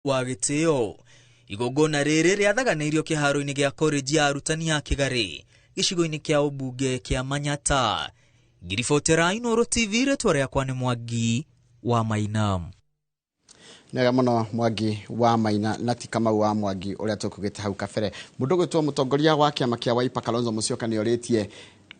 wa gĩtĩo. Igongona rĩrĩ rĩathaganĩirio kĩharo-inĩ gĩa college ya arutani ya Kĩgarĩ gĩcigo-inĩ kĩa ũmbunge kĩa Manyata. Ngiribotera Inooro TV rĩtwa rĩakwa nĩ Mwangi wa Maina. Nega mũno Mwangi wa Maina na ti Kamau wa Mwangi ũrĩa tũkugĩte hau kabere. Mũndũ gwĩtwo mũtongoria wa kĩama kĩa Wiper Kalonzo Musyoka nĩorĩtie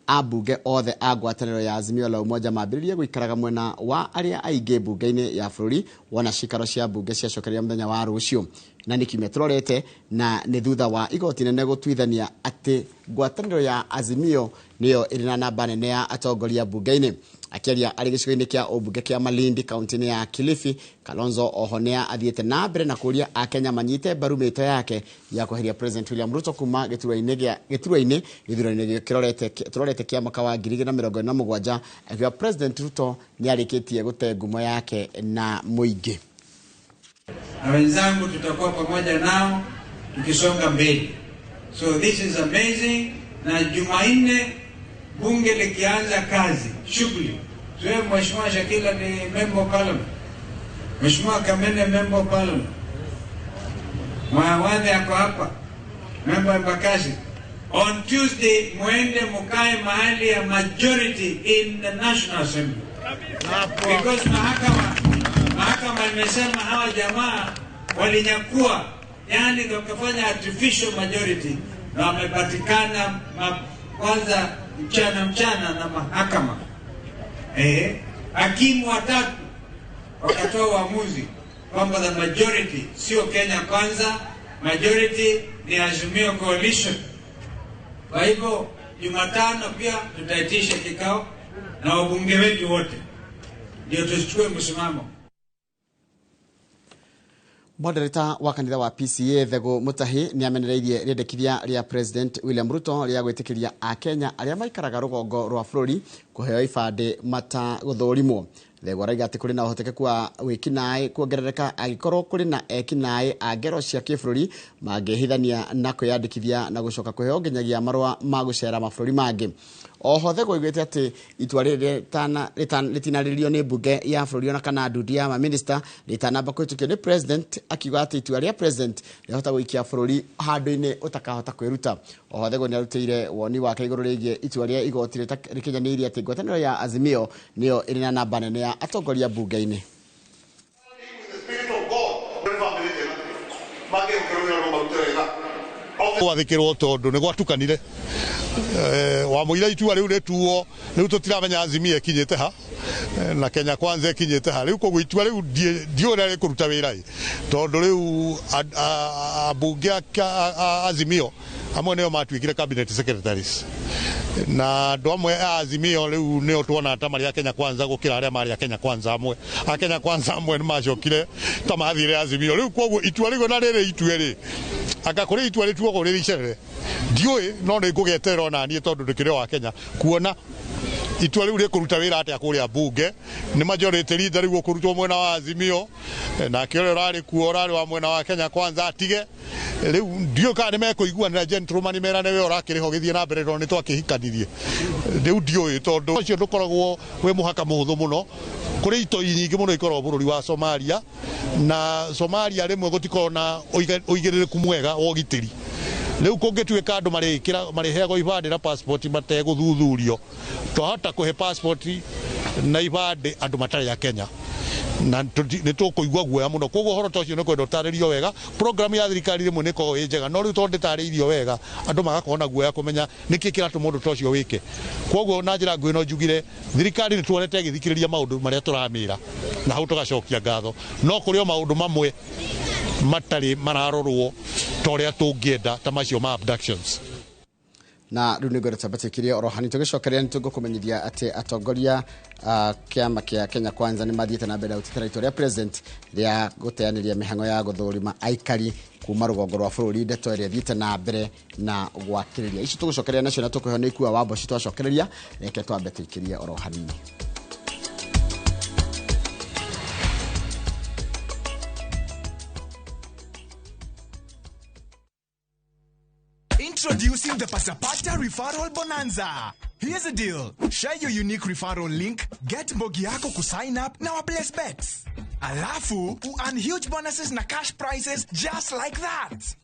abunge othe a ngwatanĩro ya Azimio la Umoja mambĩrĩrie gũikaraga mwena wa arĩa aingĩ bunge-inĩ ya bũrũri wona cikaro cia bunge ciacokereria mũthenya wa rũciũ. Na nĩ kiumia tũrorete na nĩ thutha wa igoti nene gũtuithania atĩ ngwatanĩro ya Azimio nĩyo ĩrĩ na namba nene ya atongoria bunge-inĩ. Akĩaria arĩ gĩcigo-inĩ kĩa ũmbunge kĩa Malindi kaunti-inĩ ya Kilifi, Kalonzo oho nĩ athiĩte na mbere na kũria Akenya manyite mbaru mĩto yake ya kweheria President William Ruto kuma gĩturwa-inĩ tũrorete kĩa mwaka wa 2027 akiwa President Ruto nĩarĩkĩtie gũte ngumo yake na mũingĩ. Na wenzangu tutakuwa pamoja nao tukisonga mbele. So this is amazing. Na Jumanne bunge likianza kazi shughuli. Tuwe Mheshimiwa Shakila ni member of parliament. Mheshimiwa Kamene member of parliament. Mwawadhi ako hapa member of Bakasi. On Tuesday muende mukae mahali ya majority in the National Assembly. Because mahakama imesema hawa jamaa walinyakua, yani wakafanya artificial majority na wamepatikana kwanza mchana na mahakama. Hakimu watatu wakatoa uamuzi kwamba the majority sio Kenya Kwanza, majority ni Azimio Coalition. Kwa hivyo Jumatano pia tutaitisha kikao na wabunge wetu wote ndio tuchukue msimamo. Moderator wa kanitha wa PCA Thego Mutahi nĩ amenereirie rĩendekithia rĩa President William Ruto rĩa gwĩtĩkĩria Akenya arĩa maikaraga rũgongo rwa bũrũri kũheo ibandĩ matagũthũrimwo. Thego arauga atĩ kũrĩ na ũhotekeku wa wĩkinaĩ kuongerereka angĩkorwo kũrĩ na ekinaĩ a ngero cia kĩbũrũri mangĩhithania na kwĩyandĩkithia na gũcoka kũheo nginyagia marũa ma gũcera mabũrũri mangĩ. Oho Thego oigĩte atĩ itua rĩrĩ rĩtinarĩrĩrio nĩ mbunge ya bũrũri ona kana nduthi ya maminista rĩtanamba kũhĩtũkio nĩ President, akiuga atĩ itua rĩa President rĩhota gũikia bũrũri handũ-inĩ ũtakahota kwĩruta. Oho Thego nĩarutĩire woni wake igũrũ rĩgiĩ itua rĩa igoti rĩkinyanĩirie atĩ ngwatanĩro ya Azimio nĩyo ĩrĩ na namba nene ya atongoria bunge-inĩ. Wathikirwo tondu ni gwatukanire wa muira itua riu rituo riu tutiramenya Azimio ikinyite ha na Kenya Kwanza ikinyite ha riu koguo itua riu ndiora rikuruta wira tondu riu bunge Azimio amwe nio matuikire cabinet secretaries na ndo amwe Azimio riu nio tuona ta mari ya Kenya Kwanza gukira aria mari ya Kenya Kwanza amwe a Kenya Kwanza amwe ni macokire ta mathire Azimio riu koguo itua riu na riri itue ri akakore itua rituo go riri icere ndioi no ni ngugetera ona nie tondu ndikire wa Kenya kuona itua riu rikuruta wira atia kuria bunge ni majority leader riu kurutwo mwena wa Azimio na kĩore rari kuora wa mwena wa Kenya Kwanza atige riu ndio ka nimekuiguanira gentleman merane we orakiriho githie na mbere no ni twakihikanirie riu ndioi tondu ucio ndukoragwo we muhaka muhuthu muno kuri ito nyingi muno ikorwo bururi wa Somalia na Somalia rimwe gutiko na uigirireku mwega wa gitiri riu kungituika andu mariheagwo ibande na passport mategũthuthurio twahota kuhe passport na ibande andu matari ya Kenya na nĩ tũkũigua guoya mũno koguo horo tocio nĩ kwenda ũtarĩrio wega program ya thirikari rĩmwe nĩ koragwo ĩ njega no rĩu tondũ ndĩtarĩirio wega andũ magakorwo na guoya kũmenya nĩkĩ kĩratũma ũndũ tocio wĩke koguo na njĩra nguhĩ no njugire thirikari nĩ tuonete ĩgĩthikĩrĩria maũndũ marĩa tũramĩra na hau tũgacokia ngatho no kũrĩ o maũndũ mamwe matarĩ mararorwo ta ũrĩa tũngĩenda ta macio ma abductions. Na rĩu nĩngwenda twambatĩkĩrie orohani tũgĩcokeria nĩtũgũkũmenyithia atĩ atongoria kĩama kĩa Kenya Kwanza nĩ mathiĩte na mbere gũtetera itua rĩa President rĩa gũteanĩria mĩhang'o ya gũthũrima aikari kuma rũgongo rwa bũrũri. Ndeto ĩrĩa thiĩte na mbere na gwakĩrĩria ici tũgũcokeria nacio na tũkũheo nĩ ikua wa Mboci twacokereria reke twambe tũikĩrie oro hanini. Introducing the Pasapata Referral Bonanza. Here's the deal. Share your unique referral link, get Mbogi yako ku sign up na wa place bets. Alafu, earn huge bonuses na cash prizes just like that.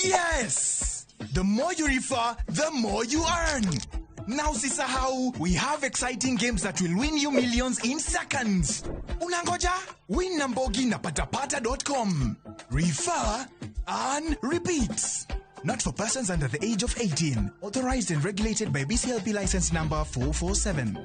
Yes! The more you refer, the more you earn. Now sisahau, we have exciting games that will win you millions in seconds. Unangoja? Win na Mbogi na patapata.com. Refer, earn, repeat. Not for persons under the age of 18. Authorized and regulated by BCLP license number 447.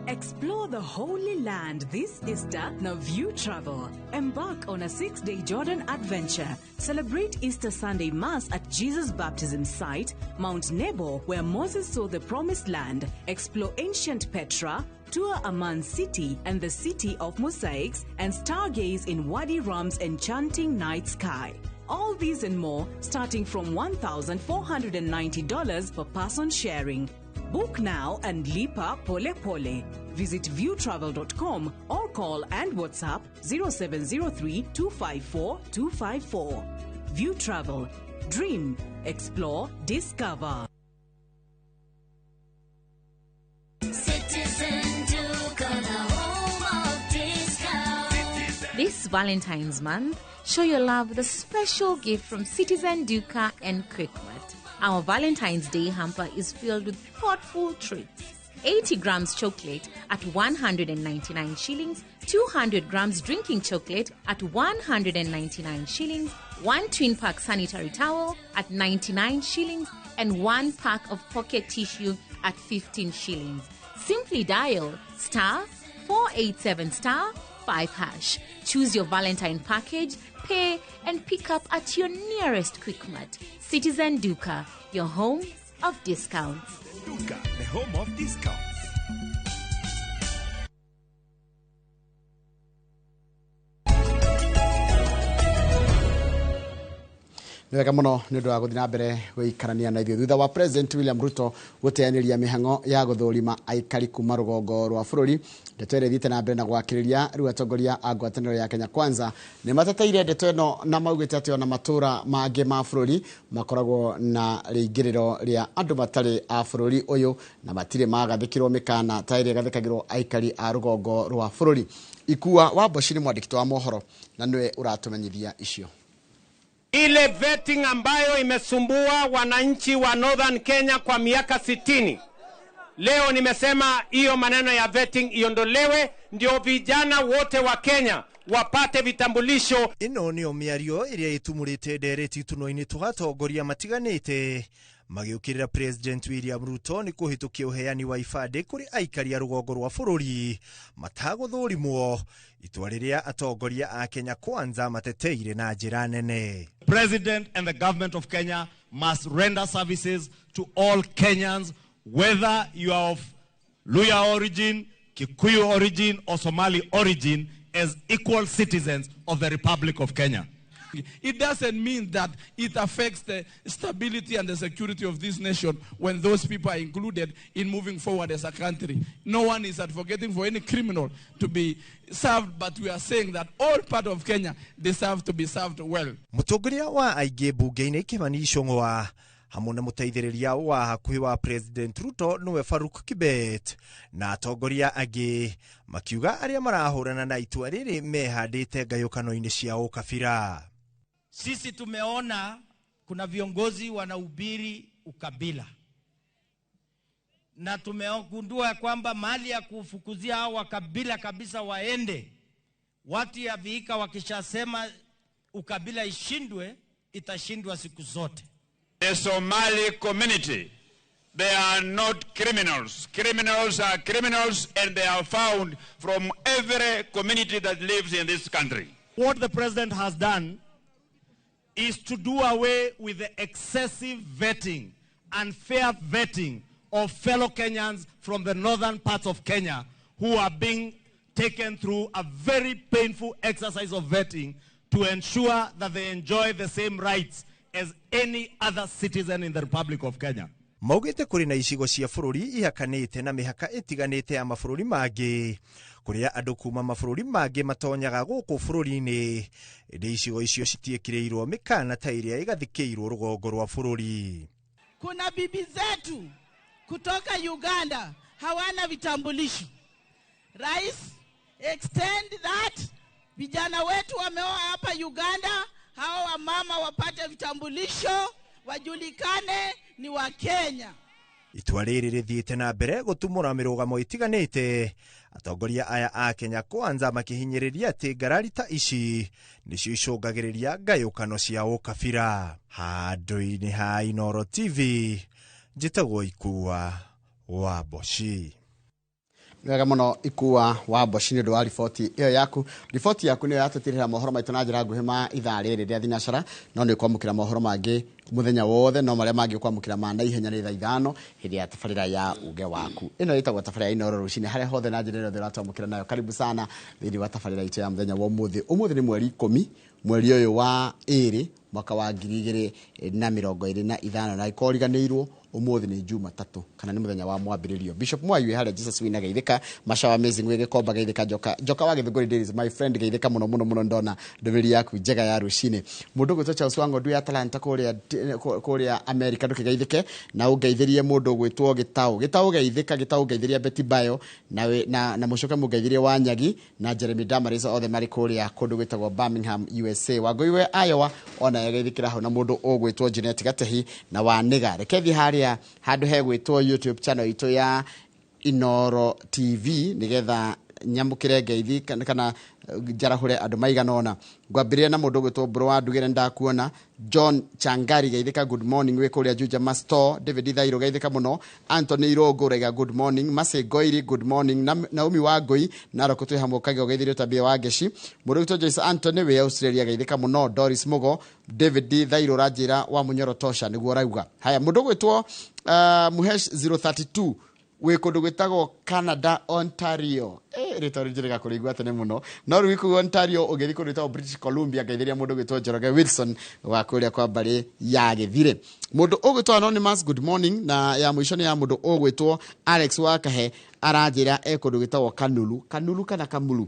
Explore the Holy Land this Easter na View Travel. Embark on a 6-day Jordan adventure. Celebrate Easter Sunday Mass at Jesus Baptism Site, Mount Nebo, where Moses saw the Promised Land. Explore ancient Petra, tour Amman City and the City of Mosaics, and stargaze in Wadi Ram's enchanting night sky. All these and more starting from $1,490 per person sharing. Book now and lipa pole pole. Visit viewtravel.com or call and WhatsApp 0703 254 254. View Travel. Dream, explore, discover. This Valentine's month, show your love with a special gift from Citizen Duca and Quickmart. Our Valentine's Day hamper is filled with thoughtful treats. 80 grams chocolate at 199 shillings, 200 grams drinking chocolate at 199 shillings, 1 twin pack sanitary towel at 99 shillings, and 1 pack of pocket tissue at 15 shillings. Simply dial *487*5#. Choose your Valentine package, pay, and pick up at your nearest Quickmart. Citizen Duca, your home of discounts. Duca, the home of discounts. Niwega muno ni ndu wa guthina mbere wikarania na ithuĩ thutha wa President William Ruto guteanĩria mĩhang'o ya gũthũrima aikari kuma rũgongo rwa bũrũri. Ndeto ĩrĩa ĩthiĩte na mbere na gwakĩrĩria rĩu atongoria a ngwatanĩro ya Kenya Kwanza nĩ mateteire ndeto ĩno na maugĩte atĩ ona matũra mangĩ ma bũrũri makoragwo na rĩingĩrĩro rĩa andũ matarĩ a bũrũri ũyũ na matirĩ magathĩkĩrwo mĩkana ta ĩrĩa ĩgathĩkagĩrwo aikari a rũgongo rwa bũrũri. Ikua wa Mboci nĩ mwandĩki wa mohoro na nĩwe ũratũmenyithia icio. Ile vetting ambayo imesumbua wananchi wa Northern Kenya kwa miaka 60. Leo nimesema hiyo maneno ya vetting iondolewe ndio vijana wote wa Kenya wapate vitambulisho. Ino nĩyo mĩario ĩrĩa ĩtumũrĩte ndereti tuno-inĩ tũgatongoria matiganĩte magiũkĩrĩra President William Ruto nĩ kũhĩtũkia ũheani wa ibandĩ kũrĩ aikari a rũgongo rwa bũrũri matagũthũrimwo, itua rĩrĩa atongoria a Kenya Kwanza mateteire na njĩra nene. President and the government of Kenya must render services to all Kenyans, whether you are of Luya origin, Kikuyu origin, or Somali origin, as equal citizens of the Republic of Kenya. It doesn't mean that it affects the stability and the security of this nation when those people are included in moving forward as a country. No one is advocating for any criminal to be served, but we are saying that all part of Kenya deserve to be served well. Mũtongoria wa aingĩ bunge-inĩ Kimani Ichung'wa hamwe na mũteithĩrĩria wa hakuhĩ wa President Ruto nĩwe Faruk Kibet na atongoria angĩ makiuga arĩa marahũrana na itua rĩrĩ mehandĩte ngayũkano-inĩ cia ũkabira. Sisi tumeona kuna viongozi wanahubiri ukabila, na tumegundua kwamba mahali ya kufukuzia hao wakabila kabisa waende, watu ya Vihiga wakishasema ukabila ishindwe, itashindwa siku zote. The Somali community, they are not criminals. Criminals are criminals, and they are found from every community that lives in this country. What the president has done is to do away with the excessive vetting, unfair vetting of fellow Kenyans from the northern parts of Kenya who are being taken through a very painful exercise of vetting to ensure that they enjoy the same rights as any other citizen in the Republic of Kenya. Maugĩte kũrĩ na icigo cia bũrũri ihakanĩte na mĩhaka ĩtiganĩte ya mabũrũri mangĩ kũrĩa andũ kuma mabũrũri mangĩ matonyaga gũkũ bũrũri-inĩ, ĩndĩ icigo icio citiĩkĩrĩirwo mĩkana ta ĩrĩa ĩgathikĩirwo rũgongo rwa bũrũri. Kuna bibi zetu kutoka Uganda hawana vitambulisho, Rais, extend that. Vijana wetu wameoa hapa Uganda, hao wamama wapate vitambulisho, wajulikane ni wa Kenya. Itua rĩrĩ rĩthiĩte na mbere gũtumũra mĩrũgamo ĩtiganĩte, atongoria aya a Kenya Kwanza makĩhinyĩrĩria atĩ ngarari ta ici nĩcio icũngagĩrĩria ngayũkano cia ũkabira. Handũ-inĩ ha Inooro TV, njĩtagwo Ikua wa Boshi. Wega muno Ikua wa Boshi nĩ ũndũ wa riboti ĩyo yaku. Riboti yaku nĩyo yatũtirĩra mohoro maitũ na njĩra nguhĩ ma ithaa rĩrĩ rĩa thinacara, no nĩ kwamũkĩra mohoro mangĩ muthenya wothe, no marĩa mangĩ kwamũkĩra ma na ihenya nĩ thaa 5 hĩndĩ ya tabarĩra ya uge waku. Ĩno ĩtagwo tabarĩra ya Inooro rũcinĩ, harĩa hothe na njĩra ĩrĩa ũratwamũkĩra nayo. Karibu sana thĩinĩ wa tabarĩra itũ ya mũthenya wa ũmũthĩ. Ũmũthĩ nĩ mweri 10 mweri ũyũ wa 2 mwaka wa 2025 na ikoriganĩirwo umuthi ni Jumatatu kana ni muthenya wa mwambĩrĩrio. Bishop Mwayu harĩa Jesus wina Geithika, Mashawa Amazing wege komba Geithika, joka wa Githunguri Days, my friend Geithika muno ndona ndũmĩrĩri yaku njega ya rũcinĩ. Mũndũ gwĩtwo Charles Wangodu ya Atlanta kũrĩa America ndũkĩgeithĩke, na ũngeithĩrie mũndũ gwĩtwo Gĩtaũ Geithika, Gĩtaũ geithĩria Betty Bayo na mũcoke mũgeithĩrie Wanyagi na Jeremy Damaris, othe marĩ kũrĩa kũndũ gwĩtagwo Birmingham USA. Wangũiwe Iowa ona yageithĩkĩra hau, na mũndũ ũgwĩtwo Jeanette Gatehi na Waniga. Rekethi harĩa handũ hegwĩtwo YouTube channel itũ ya Inooro TV nigetha nyamũkĩre ngeithi kana njarahũre andũ maigana ona. Ngwambĩrĩria na mũndũ gwĩtwo Bro wa Ndugĩre ndakuona, John Changari Geithika good morning wĩ kũrĩa Juja Master, David Thairo Geithika muno, Anthony Irongo Rega good morning, Mase Goiri good morning, Naomi Wangui Naroko twĩ hamwe kagĩ geithĩrio Tabia wa Ngeci, mũndũ gwĩtwo Joyce Anthony wĩ Australia Geithika muno, Doris Mugo, David Thairo Ranjĩra wa Munyoro Tosha nĩguo rauga. Haya, mũndũ gwĩtwo Muhesh 032 wĩ kũndũ gwĩtagwo Canada Ontario. Rĩtwa rĩrĩ gakũrĩigua tene mũno, no rĩu kũu Ontario ũgĩthiĩ kũndũ gwĩtagwo British Columbia geithĩria mũndũ gwĩtwo Njoroge Wilson wa kũrĩa kwa mbarĩ ya Gĩthire. Mũndũ ũgwĩtwo Anonymous good morning, na ya mũico nĩ ya mũndũ ũgwĩtwo Alex Wakahe aranjĩra kũndũ gwĩtagwo Kanulu kana Kamulu.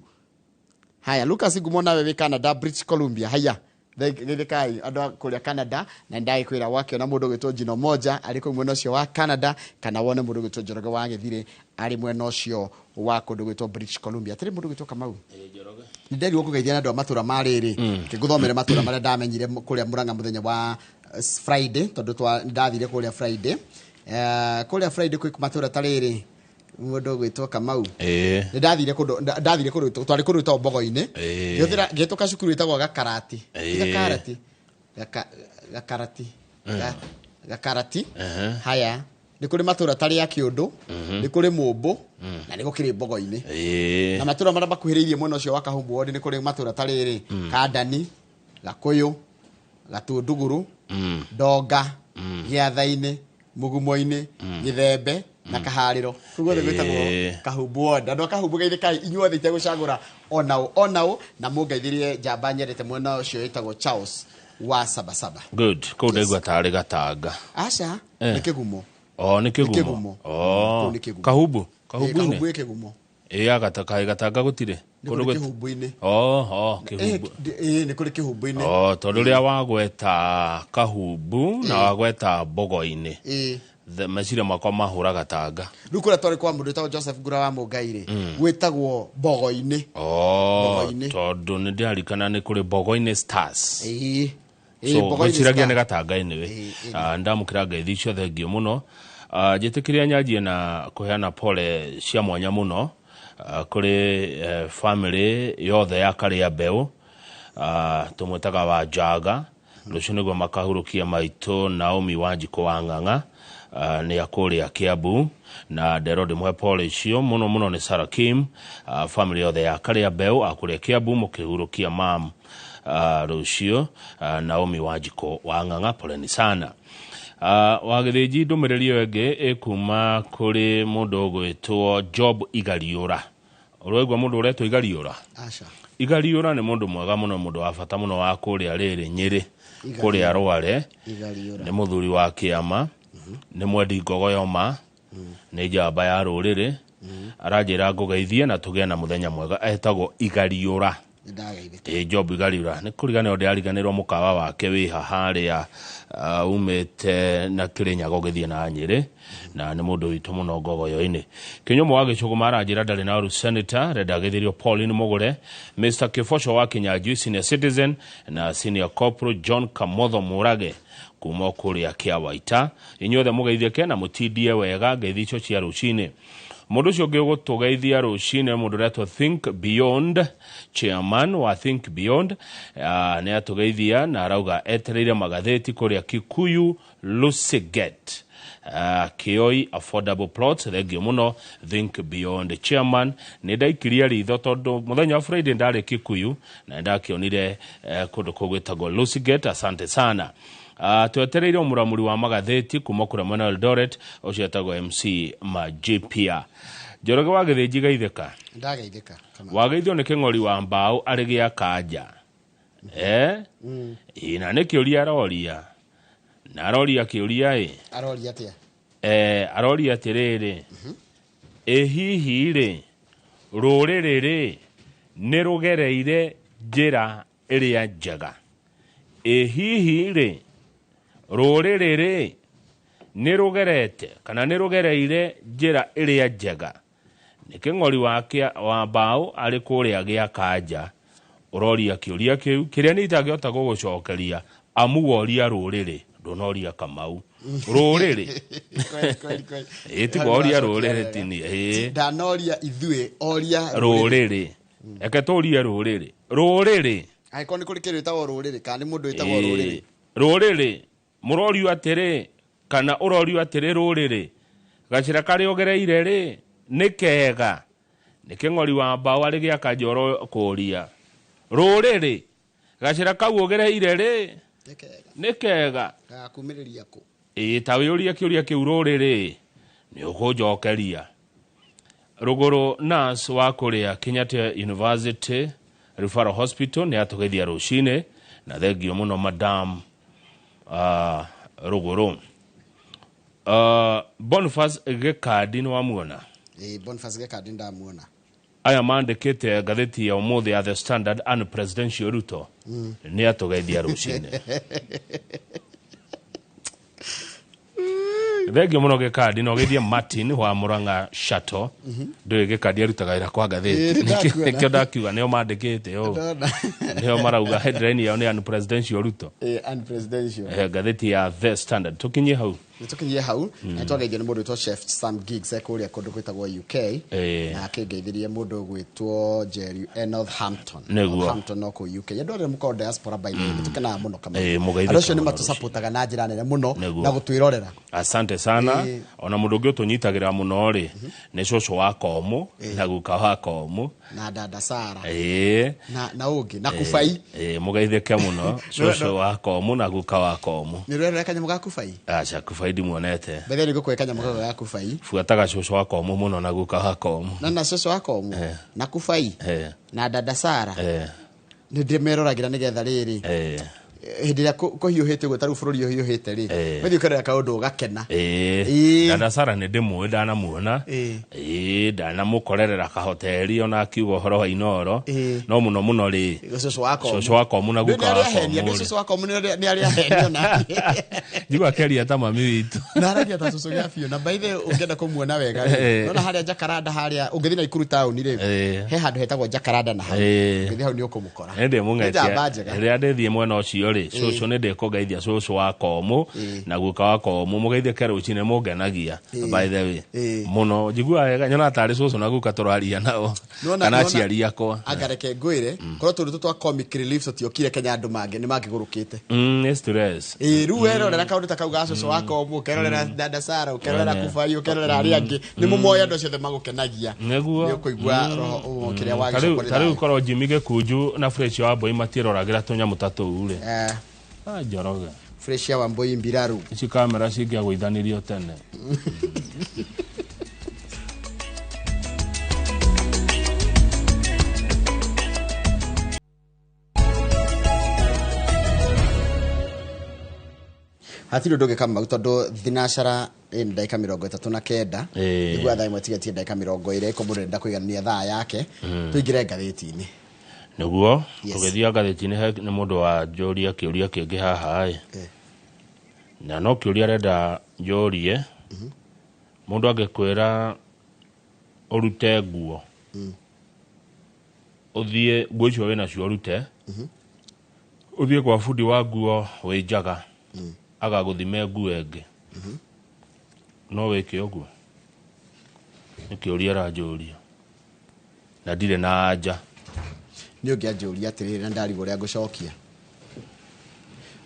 Haya, Lucas Ngumo nawe wĩ Canada British Columbia. Haya Geithikai andũ kũrĩa Canada, na ndagĩkwĩra wake na mũndũ gwĩtwo Jino Moja arĩ kũu mwena ũcio wa Canada, kana wone mũndũ gwĩtwo Njoroge wa Gĩthire arĩ mwena ũcio wa kũndũ gwĩtwo British Columbia. Tĩrĩ mũndũ gwĩtwo Kamau Njoroge nderirwo kũgeithia na andũ a matũra marĩrĩ, ngĩgũthomere matũra marĩa ndamenyire kũrĩa Murang'a mũthenya wa Friday, tondũ ndathire kũrĩa Friday. Kũrĩa Friday kwĩ matũra tarĩrĩ mũndũ gwĩtwo Kamau ndathire kũndũ twarĩ kũndũ gwĩtagwo Mbogo-inĩ, ngĩhĩtũka cukuru gwĩtagwo Gakarati. Haya, nĩ kũrĩ matũra tarĩ ya Kĩũndũ, nĩ kũrĩ Mũmbũ na nĩ gũkĩrĩ Mbogo-inĩ, na matũra marĩa makuhĩrĩirie mwena ũcio wa Kahumbu ward nĩ kũrĩ matũra tarĩrĩ Kandani, Gakũyũ, Gatũndũgũrũ, Ndonga, Gĩatha-inĩ, Mũgumo-inĩ, Gĩthembe na Kaharĩro. Kuguo thĩ gwĩtagwo Kahumbu ward. Andũ a Kahumbu Geithikai inyuothe itegũcagũra onao na mũngeithĩrie njamba nyendete mwena ũcio wĩtagwo Charles wa Sabasaba. Good. Kũu ndaigua tarĩ Gatanga. Aca nĩ Kĩgumo. Nĩ Kĩgumo. Kahumbu. Kahumbu-inĩ. Kahumbu Kĩgumo. Gatanga gũtirĩ. Kũndũ Kĩhumbu-inĩ. Kĩhumbu. Nĩ kũrĩ Kĩhumbu-inĩ. Tondũ rĩrĩa wagweta Kahumbu na wagweta Mbogo-inĩ, meciria makwa mahũra Gatanga. Rĩu kũrĩa twarĩ kwa mũndũ wĩtagwo Joseph Ngura wa Mũngai-rĩ gwĩtagwo Mbogo-inĩ. Tondũ nĩ ndĩrarikana nĩ kũrĩ Mbogo-inĩ Stars. Gwĩciragia nĩ Gatanga-inĩ we. Ndamũkĩra ngeithi icio thengio mũno. Njĩtĩkĩria nyanjie na kũheana pole cia mwanya mũno kũrĩ family yothe ya Karĩambeu, tũmwĩtaga wa Njaga. Rũciũ nĩguo makahurũkia maitũ Naomi Wanjikũ wa Ng'ang'a nĩ akũrĩa Kiambu, na ndero ndĩmũhe pole icio mũno nĩ Sarah Kim, family yothe ya Karĩambeu akũrĩa Kiambu mũkĩhurũkia mam rũciũ Naomi Wanjikũ wa Ng'ang'a, poleni sana. Wagĩthĩnji ndũmĩrĩri ĩyo ĩngĩ ĩkuma kũrĩ mũndũ ũgwĩtwo Job Igariũra. Ũraigua mũndũ ũretwo Igariũra? Aca. Igariũra nĩ mũndũ mwega mũno, mũndũ wa bata mũno wa kũrĩa rĩrĩ Nyĩrĩ kũrĩa Rware. Nĩ mũthuri wa kĩama, nĩ mwendi ngogoyoma, nĩ njamba ya rũrĩrĩ. Aranjĩra ngũgeithie na tũgĩe na mũthenya mwega. Etagwo Igariũra. Job Igariura nä kå riganä ndä ariganä mukawa wake wä haharä a umete na Kirinyaga å gä thiä na Nyeri na nä må ndå witå må no Ngogoyo-inä kä nyå må wa gä cågå maranjä ra ndarä na ru senator renda gä thä rio Pauline Mogore Mr Kifoco wa Kinyanjui senior citizen na senior corporal John Kamotho Murage kuma kå rä a kä a Waita inyuothe må geithĩke na må tindie wega ngeithi icio cia rũcinĩ Mundu ucio ũngĩ gũtũgeithia rũcinĩ mũndũ ũretwo Think Beyond chairman wa Think Beyond nĩ atũgeithia na arauga etereire magathĩti kũrĩa Kikuyu Lusiget Kioi affordable plots thengio mũno Think Beyond chairman nĩ ndaikiria ritho tondũ mũthenya wa Friday ndarĩ Kikuyu na ndakĩonire kũndũ kũu gwĩtagwo Lusiget asante sana twetereire umuramuri wa magathĩti kuma kũrĩa mwena Eldoret ũcio etagwo MC Majipia Njoroge wa Gĩthĩnji geithĩka ndageithĩka wageithio nĩ kĩng'ori wa mbaũ arĩ gĩa kanja ina nĩ kĩũria aroria na aroria kĩũria aroria atĩa aroria atĩrĩrĩ hihi rĩ rũrĩrĩ rĩ nĩ rũgereire njĩra ĩrĩa njega hihi rĩ rũrĩrĩ rĩ nĩ rũgerete kana nĩ rũgereire njĩra ĩrĩa njega nĩ kĩng'ori wa mbaũ arĩ kũrĩa gĩa kanja ũroria kĩũria kĩu kĩrĩa nĩ itangĩhota gũgũcokeria amu woria rũrĩrĩ ndũnoria Kamau rũrĩrĩ tiga oria rũrĩrĩ tini ndanoria ithuĩ oria rũrĩrĩ eke tũrie rũrĩrĩ angĩkorwo nĩ kũrĩ kĩndũ gĩtagwo rũrĩrĩ kana nĩ mũndũ wĩtagwo rũrĩrĩ mũrorio atĩrĩ kana ũrorio atĩrĩ rũrĩrĩ gacĩra karĩa ũgereire rĩ nĩ kega nĩ kĩng'ori wa mbaũ arĩ gĩa kanja kũria rũrĩrĩ gacĩra kau ũgereire rĩ nĩ kega gakumĩrĩria kũ ta wĩũrie kĩũria kĩu rũrĩrĩ nĩ ũkũnjokeria rũgũrũ nurse wa kũrĩa Kenyatta University Referral Hospital nĩ atũgeithia rũcinĩ na thengio mũno madam rũgũrũ Boniface Gĩkandi nĩ wamuona Boniface Gĩkandi ndamuona aya mandĩkĩte ngathĩti ya ũmũthĩ ya The Standard and Presidential Ruto nĩ atũgeithia rũcinĩ thengio mũno Gĩkandi no geithie Martin wa Murang'a Shato ndũĩ Gĩkandi arutaga wĩra kwa ngathĩti nĩkĩo ndakiuga nĩo mandĩkĩte nĩo marauga headline yao nĩ Unpresidential Ruto ngathĩti ya The Standard tũkinyie hau nitukinyie hau na twageithio nĩ mũndũ wĩtwo Chef Sam Giggs kũrĩa kũndũ gwĩtagwo UK na akĩngeithirie mũndũ gwĩtwo Jerry Northampton no kũ UK andũ arĩa mũkorwo diaspora by name tukena mũno kama andũ acio nĩ matũsupportaga na njĩra nene mũno na gũtwĩrorera asante sana ona mũndũ ũngĩ ũtũnyitagĩra mũno rĩ nĩ cũcũ wa Komu na guka wa Komu na dada Sara na ũngĩ na Kubai mũgeithĩke mũno cũcũ wa Komu na guka wa Komu nĩ rwere kanyamũ ga Kubai acha Kubai ndimuonete bethe nĩ gũkweka nyamũ ga Kubai fuataga cũcũ wa Komu mũno na guka wa Komu na cũcũ wa Komu na Kubai na dada Sara nĩ ndĩmeroragĩra nĩgetha rĩrĩ hĩndĩ ĩrĩa kũhiũhĩte ũguo tarĩu bũrũri ũhiũhĩte rĩ wethiĩ ũkerera kaũndũ ũgakena dada Sara nĩ ndĩmũĩ ndanamuona ndanamũkorerera kahoteri ona akiuga ũhoro wa Inoro no mũno mũno rĩ cũcũ wa Komu na guka wa Komu cũcũ wa Komu nĩ arĩa heni ona njigua akĩaria ta mami witũ na aragia ta cũcũ gĩa biũ na by the way ũngĩenda kũmuona wega rĩ nona harĩa Jacaranda harĩa ũngĩthiĩ Naikuru town rĩ he handũ hetagwo Jacaranda na hau ũngĩthiĩ hau nĩ ũkũmũkora ndĩmũng'etia rĩrĩa ndĩthiĩ mwena ũcio rĩ cũcũ nĩ ndĩkũgeithia cũcũ wa Komu na guka wa Komu mũgeithĩke rũcinĩ mũngenagia by the way mũno njigua wega nyona tarĩ cũcũ na guka tũraria nao kana aciari akwa angareke ngwĩre korwo tũrĩ twa comic relief tũtiokire Kenya andũ mangĩ nĩ mangĩgũrũkĩte stress rĩu werorera kaũndũ ta kauga cũcũ wa Komu ũkerorera dada Sara ũkerorera Kubai ũkerorera arĩa angĩ nĩ mũmoya andũ acio othe magũkenagia nĩ ũkũigua roho kĩrĩa wagĩcokorera tarĩu korwo Jimmy Gĩkunju na Fresh wa Mbũi matiĩroragĩra tũnyamũ ta tũu rĩ Njoroge Fresh wa Mbũi mbiraru ici kamera cingĩagũithanirio tene hatirĩ ũndũ ũngĩkama tondũ thinacara ndagĩka 39 nĩguo thaa ĩmwe tigetie ndagĩka 20 mũndũ enda kũiganania thaa yake tũingĩre ngathĩti-inĩ Niguo tugithia gatheti-inĩ nĩ mũndũ wa Njũria kĩũria kĩngĩ haha na no kĩũria arenda Njũrie mũndũ angĩkwĩra ũrute nguo ũthiĩ nguo icio wĩna cio ũrute ũthiĩ kwa bundi wa nguo wĩ njaga agagũthime nguo ĩngĩ no wĩke ũguo nĩ kĩũria aranjũria na ndirĩ na anja nĩ ũngĩanjũria atĩrĩrĩ na ndarigwo ũrĩa ngũcokia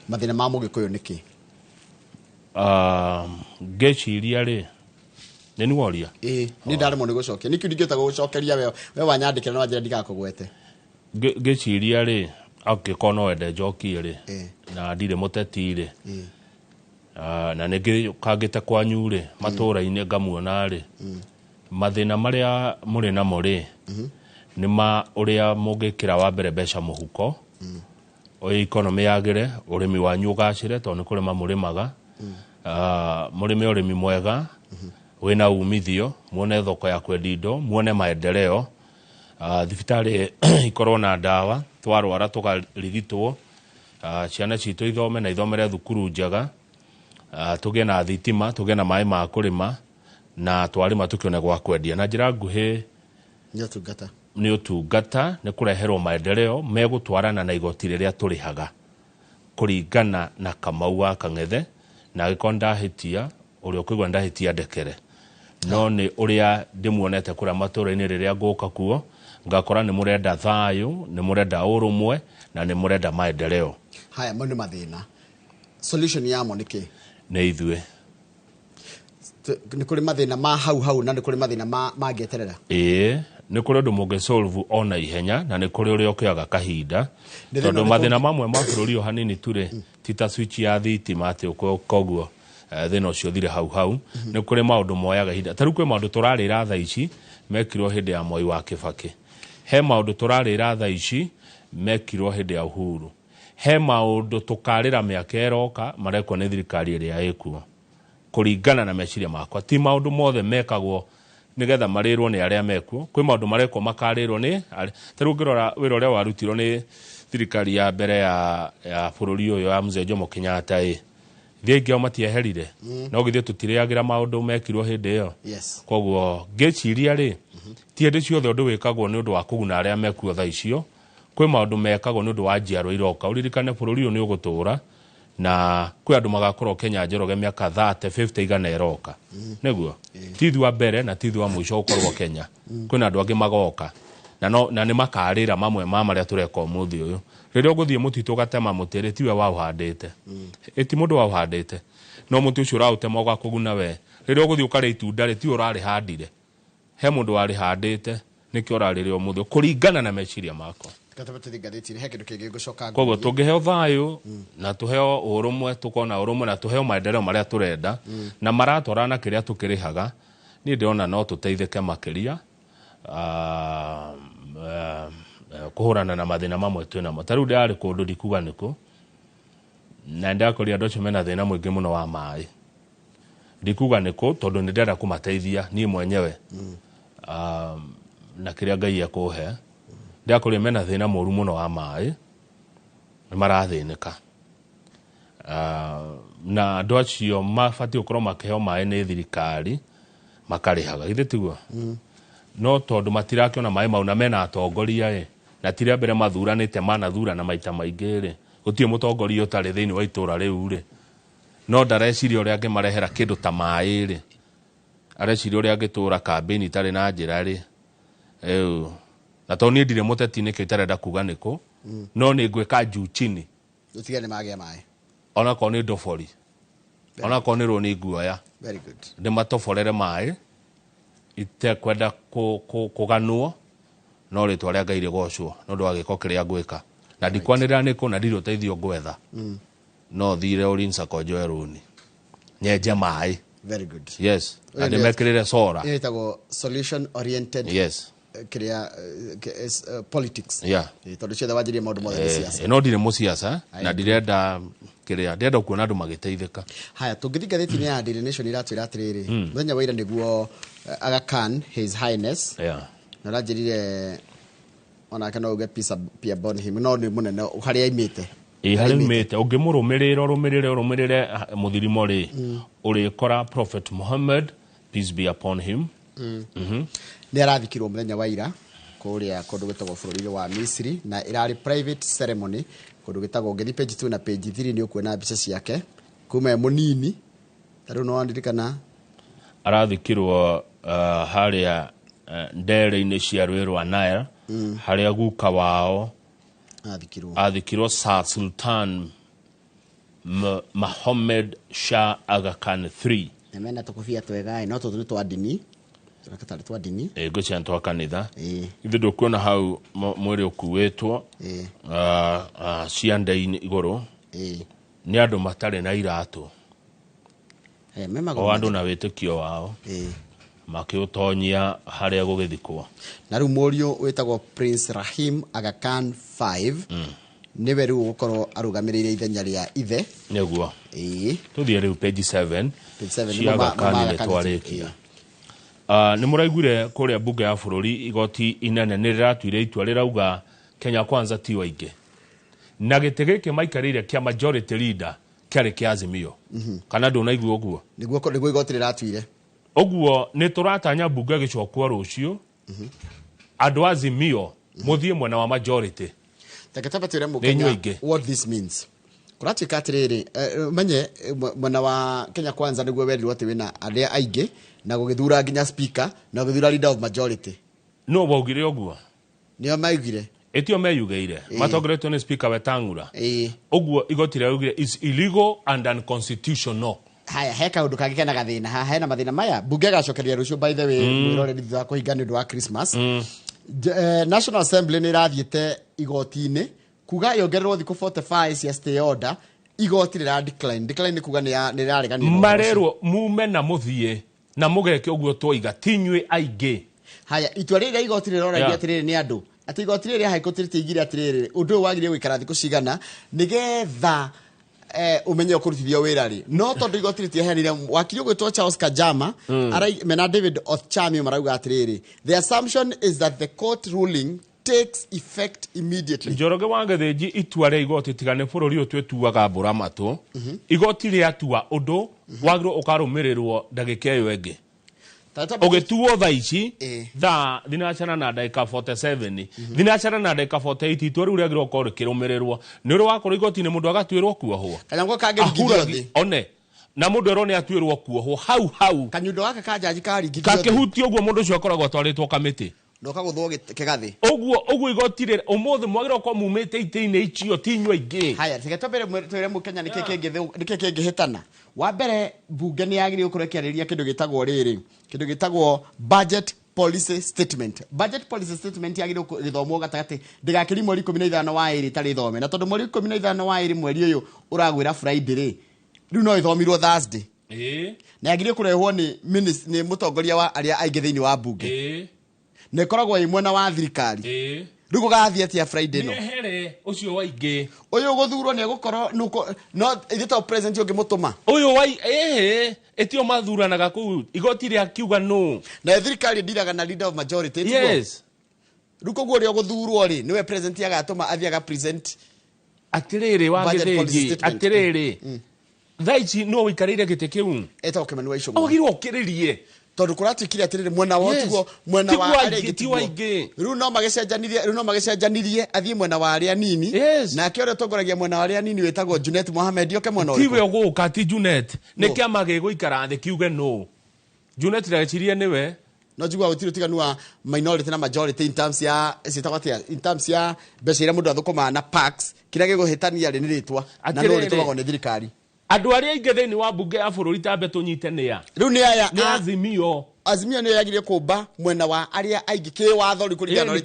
mathĩna ma Mũgĩkũyũ nĩkĩ ngeciria rĩ nĩ nĩworia nĩ ndaremwo nĩ gũcokia nĩkĩo ndingĩhota gũgũcokeria we wanyandĩkĩra na wanjĩra ndigakũgwete ngeciria rĩ angĩkorwo no wende njokie rĩ na ndirĩ mũteti rĩ na nĩngĩ kangĩte kwanyu rĩ matũũra-inĩ ngamuona rĩ mathĩna marĩa mũrĩ namo rĩ nĩ ma ũrĩa mũngĩkĩra wa mbere mbeca mũhuko oya ikonomi yagĩre ũrĩmi wanyu ũgacĩre tondũ nĩ kũrĩma mũrĩmaga mũrĩme ũrĩmi mwega wĩna umithio muone thoko ya kwendia indo muone maendeleo thibitarĩ ikorwo na ndawa twarwara tũkarigitwo ciana citũ ithome na ithomere thukuru njega tũgĩe na thitima tũgĩe na maĩ ma kũrĩma na twarĩma tũkĩone gwa kwendia na njĩra nguhĩ nĩ ũtungata nĩ kũreherwo maendeleo megũtwarana na igoti rĩrĩa tũrĩhaga kũringana na Kamau wa Kang'ethe na agĩkorwo ndahĩtia ũrĩa ũkũigua ndahĩtia ndekere no nĩ ũrĩa ndĩmuonete kũrĩa matũũra-inĩ rĩrĩa ngũka kuo ngakora nĩ mũrenda thayũ nĩ mũrenda ũrũmwe na nĩ mũrenda maendeleo haya mau nĩ mathĩna solution yamo nĩkĩ nĩ ithuĩ nĩ kũrĩ mathĩna ma hau na nĩ kũrĩ mathĩna mangĩeterera nĩ kũrĩ ũndũ mũngĩ-solve ona ihenya na nĩ kũrĩ ũrĩa ũkĩaga kahinda tondũ mathĩna mamwe ma bũrũri o hanini turĩ ti ta switch ya thitima atĩ koguo thĩna ũcio thire hau nĩ kũrĩ maũndũ moyaga ihinda ta rĩu kwĩ maũndũ tũrarĩra thaa ici mekirwo hĩndĩ ya Mwai wa Kĩbakĩ he maũndũ tũrarĩra thaa ici mekirwo hĩndĩ ya Uhuru he maũndũ tũkarĩra mĩaka ĩroka marekwo nĩ thirikari ĩrĩa ĩkuo kũringana na meciria makwa ti maũndũ mothe mekagwo nigetha marĩrwo nĩ arĩa mekuo kwĩ maũndũ marekwo makarĩrwo nĩ ta rĩu ngĩrora wĩra ũrĩa warutirwo nĩ thirikari ya mbere ya bũrũri ũyũ ya Mzee Jomo Kenyatta thie ingĩ matieherire no githĩ tũtirĩagĩra maũndũ mekirwo hĩndĩ ĩyo koguo ngĩciria rĩ ti hĩndĩ ciothe ũndũ wĩkagwo nĩ ũndũ wa kũguna arĩa mekuo thaa icio kwĩ maũndũ mekagwo nĩ ũndũ wa njiarwa iroka ũririkane bũrũri ũyũ nĩ ũgũtũũra na kwĩ andũ magakorwo Kenya Njoroge mĩaka 30-50 igana ĩroka nĩguo ti ithuĩ wa mbere na ti ithuĩ wa mũico gũkorwo Kenya kwĩna andũ angĩ magoka na nĩ makarĩra mamwe ma marĩa tũreka ũmũthĩ ũyũ rĩrĩa ũgũthiĩ mũtitũ ũgatema mũtĩ rĩ tiwe waũhandĩte ti mũndũ waũhandĩte no mũtĩ ũcio ũraũtema ũgakũguna we rĩrĩa ũgũthiĩ ũkarĩa itunda rĩ tiwe ũrarĩhandire he mũndũ warĩhandĩte nĩkĩo ũrarĩrĩa ũmũthĩ kũringana na meciria makwa koguo tũngĩheo thayũ na tũheo ũrũmwe tukona ũrũmwe na tũheo maendeleo marĩa tũrenda na maratwarana na kĩrĩa tũkĩrĩhaga niĩ ndĩrona no tũteithĩke makĩria kũhũrana na mathĩna mamwe twĩnamo ta rĩu ndĩrarĩ kũndũ ndikuga nĩkũ na ndakoria andũ acio mena thĩna mũingĩ mũno wa maĩ ndikuga nĩkũ tondũ nĩ ndĩrenda kũmateithia niĩ mwenyewe na kĩrĩa Ngai ekũhe ndakoria mena thĩna mũru mũno wa maĩ nĩ marathĩnĩka na andũ acio mabatiĩ gũkorwo makĩheo maĩ nĩ thirikari makarĩhaga githĩ tiguo no tondũ matirakĩona maĩ mau na mena atongoria na ti rĩa mbere mathuranĩte manathurana maita maingĩ rĩ gũtirĩ mũtongoria ũtarĩ thĩinĩ wa itũũra rĩu rĩ no ndareciria ũrĩa angĩmarehera kĩndũ ta maĩ rĩ areciria ũrĩa angĩtũũra kambĩini itarĩ na njĩra rĩ na tondũ niĩ ndirĩ mũteti nĩkĩo itarenda kuga nĩkũ no nĩ ngwĩka juu chini ũtigane magĩa maĩ onakorwo nĩ ndobori onakorwo nĩ rũni nguoya ndĩmatoborere maĩ itekwenda kũganwo no rĩtwa rĩa Ngai rĩgocwo nĩ ũndũ wa gĩko kĩrĩa ngwĩka na ndikwanĩrĩra nĩkũ na ndirĩ ũteithio ngwetha no thire Ulinzi konjoe rũni nyenje maĩ yes na ndĩmekĩrĩre sora ĩtagwo solution oriented politics tondũ ciothe wanjĩrie maũndũ mothe nĩ siasa no ndirĩ mũsiasa na ndirenda ndĩrenda kuona andũ magĩteithĩka haya tũngĩthiĩ ngathĩti-inĩ ya Daily Nation iratwĩra atĩrĩrĩ mũthenya wa ira nĩguo Aga Khan His Highness na aranjĩrire ona kana uge Pierre Bonham no ni munene haria imite haria imite ungimurumirire muthirimo ri urikora Prophet Muhammad, peace be upon him. Ni arathikirwo muthenya wa ira kuria kundu gitagwo bururi wa Misri na irari private ceremony kundu gitagwo ngithi page 2 na page 3 ni ukuona mbica ciake kuma munini taro no andirikana arathikirwo haria ndere-ini cia rũĩ rwa Nile haria guka wao athikirwo Sir Sultan Mohammed Shah Aga Khan III. Nemena tukufia twega no tutu twa dini tunakatari twa dini gocia ntwa kanitha ithu ndukuona hau mwiri ukuwitwo ciande-ini iguru ni andu matari na iratu o andu na witikio wao makiutonyia haria gugithikwo na riu murio witagwo Prince Rahim Aga Khan V niwe riu gukorwo arugamirire ithenya ria ithe neguo tuthie riu page 7 Aga Khan twarikia ni muraiguire kuria bunge ya bururi igoti inene ni riratuire itua rirauga Kenya Kwanza ti waingi na gite giki maikarire kia majority leader kiari kia Azimio kana ndunaigua uguo niguo igoti riratuire oguo ni turatanya bunge gicokwo rucio andu Azimio muthie mwena wa majority takataba twire mukenya what this means kuratuika atiriri manye mwena wa Kenya Kwanza niguo werirwo ati wina aria aingi na gugithura nginya speaker na gugithura leader of majority no baugire oguo nio maigire etio meyugeire matogeretwo ni speaker Wetangula oguo igoti riaugire is illegal and unconstitutional. Haya heka undu kagikena gathina ha hena mathina maya bunge gacokeria rucio by the way mwirore thutha kuhinga ni undu wa Christmas National Assembly ni rathiete igoti-ini kuga yongererwo thiku 45 cia stay order igoti rira decline kuga ni raregania marerwo mume na muthie na mugeke uguo twoiga tinywe aingi. Haya itua riri igoti rirora atiriri ni andu ati igoti riri haikotirite igire atiriri undu wagire gwikara thiku cigana nigetha umenye kurutithia wira ri no tondu igoti ritiaherire wakiri gwitwo Charles Kajama mena David Ochami marauga atiriri the assumption is that the court ruling takes effect immediately. Njoroge wangetheji itua ria igoti tigane bururi utwetuaga mbura matu igoti ria tua undu wagiro ukarumirirwo ndagika iyo engi ogetuo thaici tha thinachana na ndagika 47 thinachana na ndagika 48 itua riu riagiro ukorwo kirumirirwo ni uri wakorwo igoti-ini mundu agatwirwo kuohwo kanyango kangirigithio thi one na mundu erone atwirwo kuohwo hau kanyundo gaka kajaji karingithio kakihutio uguo mundu ucio akoragwo atwaritwo kamiti ndoka guthwo kigathi oguo igotire umuthi mwagira kwa mumite ite-ini icio tinywa ingi. Haya tigetobere twire mukenya nike kingihitana wa mbere bunge ni yagire ukorwo kiariria kindu gitagwo budget policy statement. Budget policy statement yagire githomwo gatagati ndigakiri mweri 15 wa iri tari thome na tondu mweri 15 wa iri mweri uyu uragwira Friday ri riu no ithomirwo Thursday na yagire kurehwo ni mutongoria wa aria aingi thiini wa bunge ne koragwo imwena wa thirikari rugo gathie atia Friday no nehere ucio waingi uyu guthurwo ni gukorwo no ithito president ungimutuma uyu wai etio mathuranaga ku igoti ria kiuga no na thirikari ndiraga na leader of majority yes ruko guo rio guthurwo ri niwe president agatuma athiaga present atiriri wangetheji atiriri thaici no wikarire gite kiu eta Kimani wa Icũng'wa ogirwo kiririe tondu kuratukire atiriri mwena wa tugo mwena wa aria ingi riu no magicenjanirie athie mwena wa aria nini na kiore tongoragia mwena wa aria nini wetagwo Junet Mohamed yoke mwena uri tiwe guka ti Junet ne kiama giguikara thi kiuge no Junet recirie niwe no jigwa utiro tiganu wa minority na majority in terms ya sitawatia in terms ya besira mundu athukuma na packs kira giguhitania ri ni ritwa na no ritwa ni thirikari andu aria ingi thiini wa bunge ya bururi tambe tunyite nia riu ni aya ni Azimio ni yagire kumba mwena wa aria aingi kiwatho rikurigana ri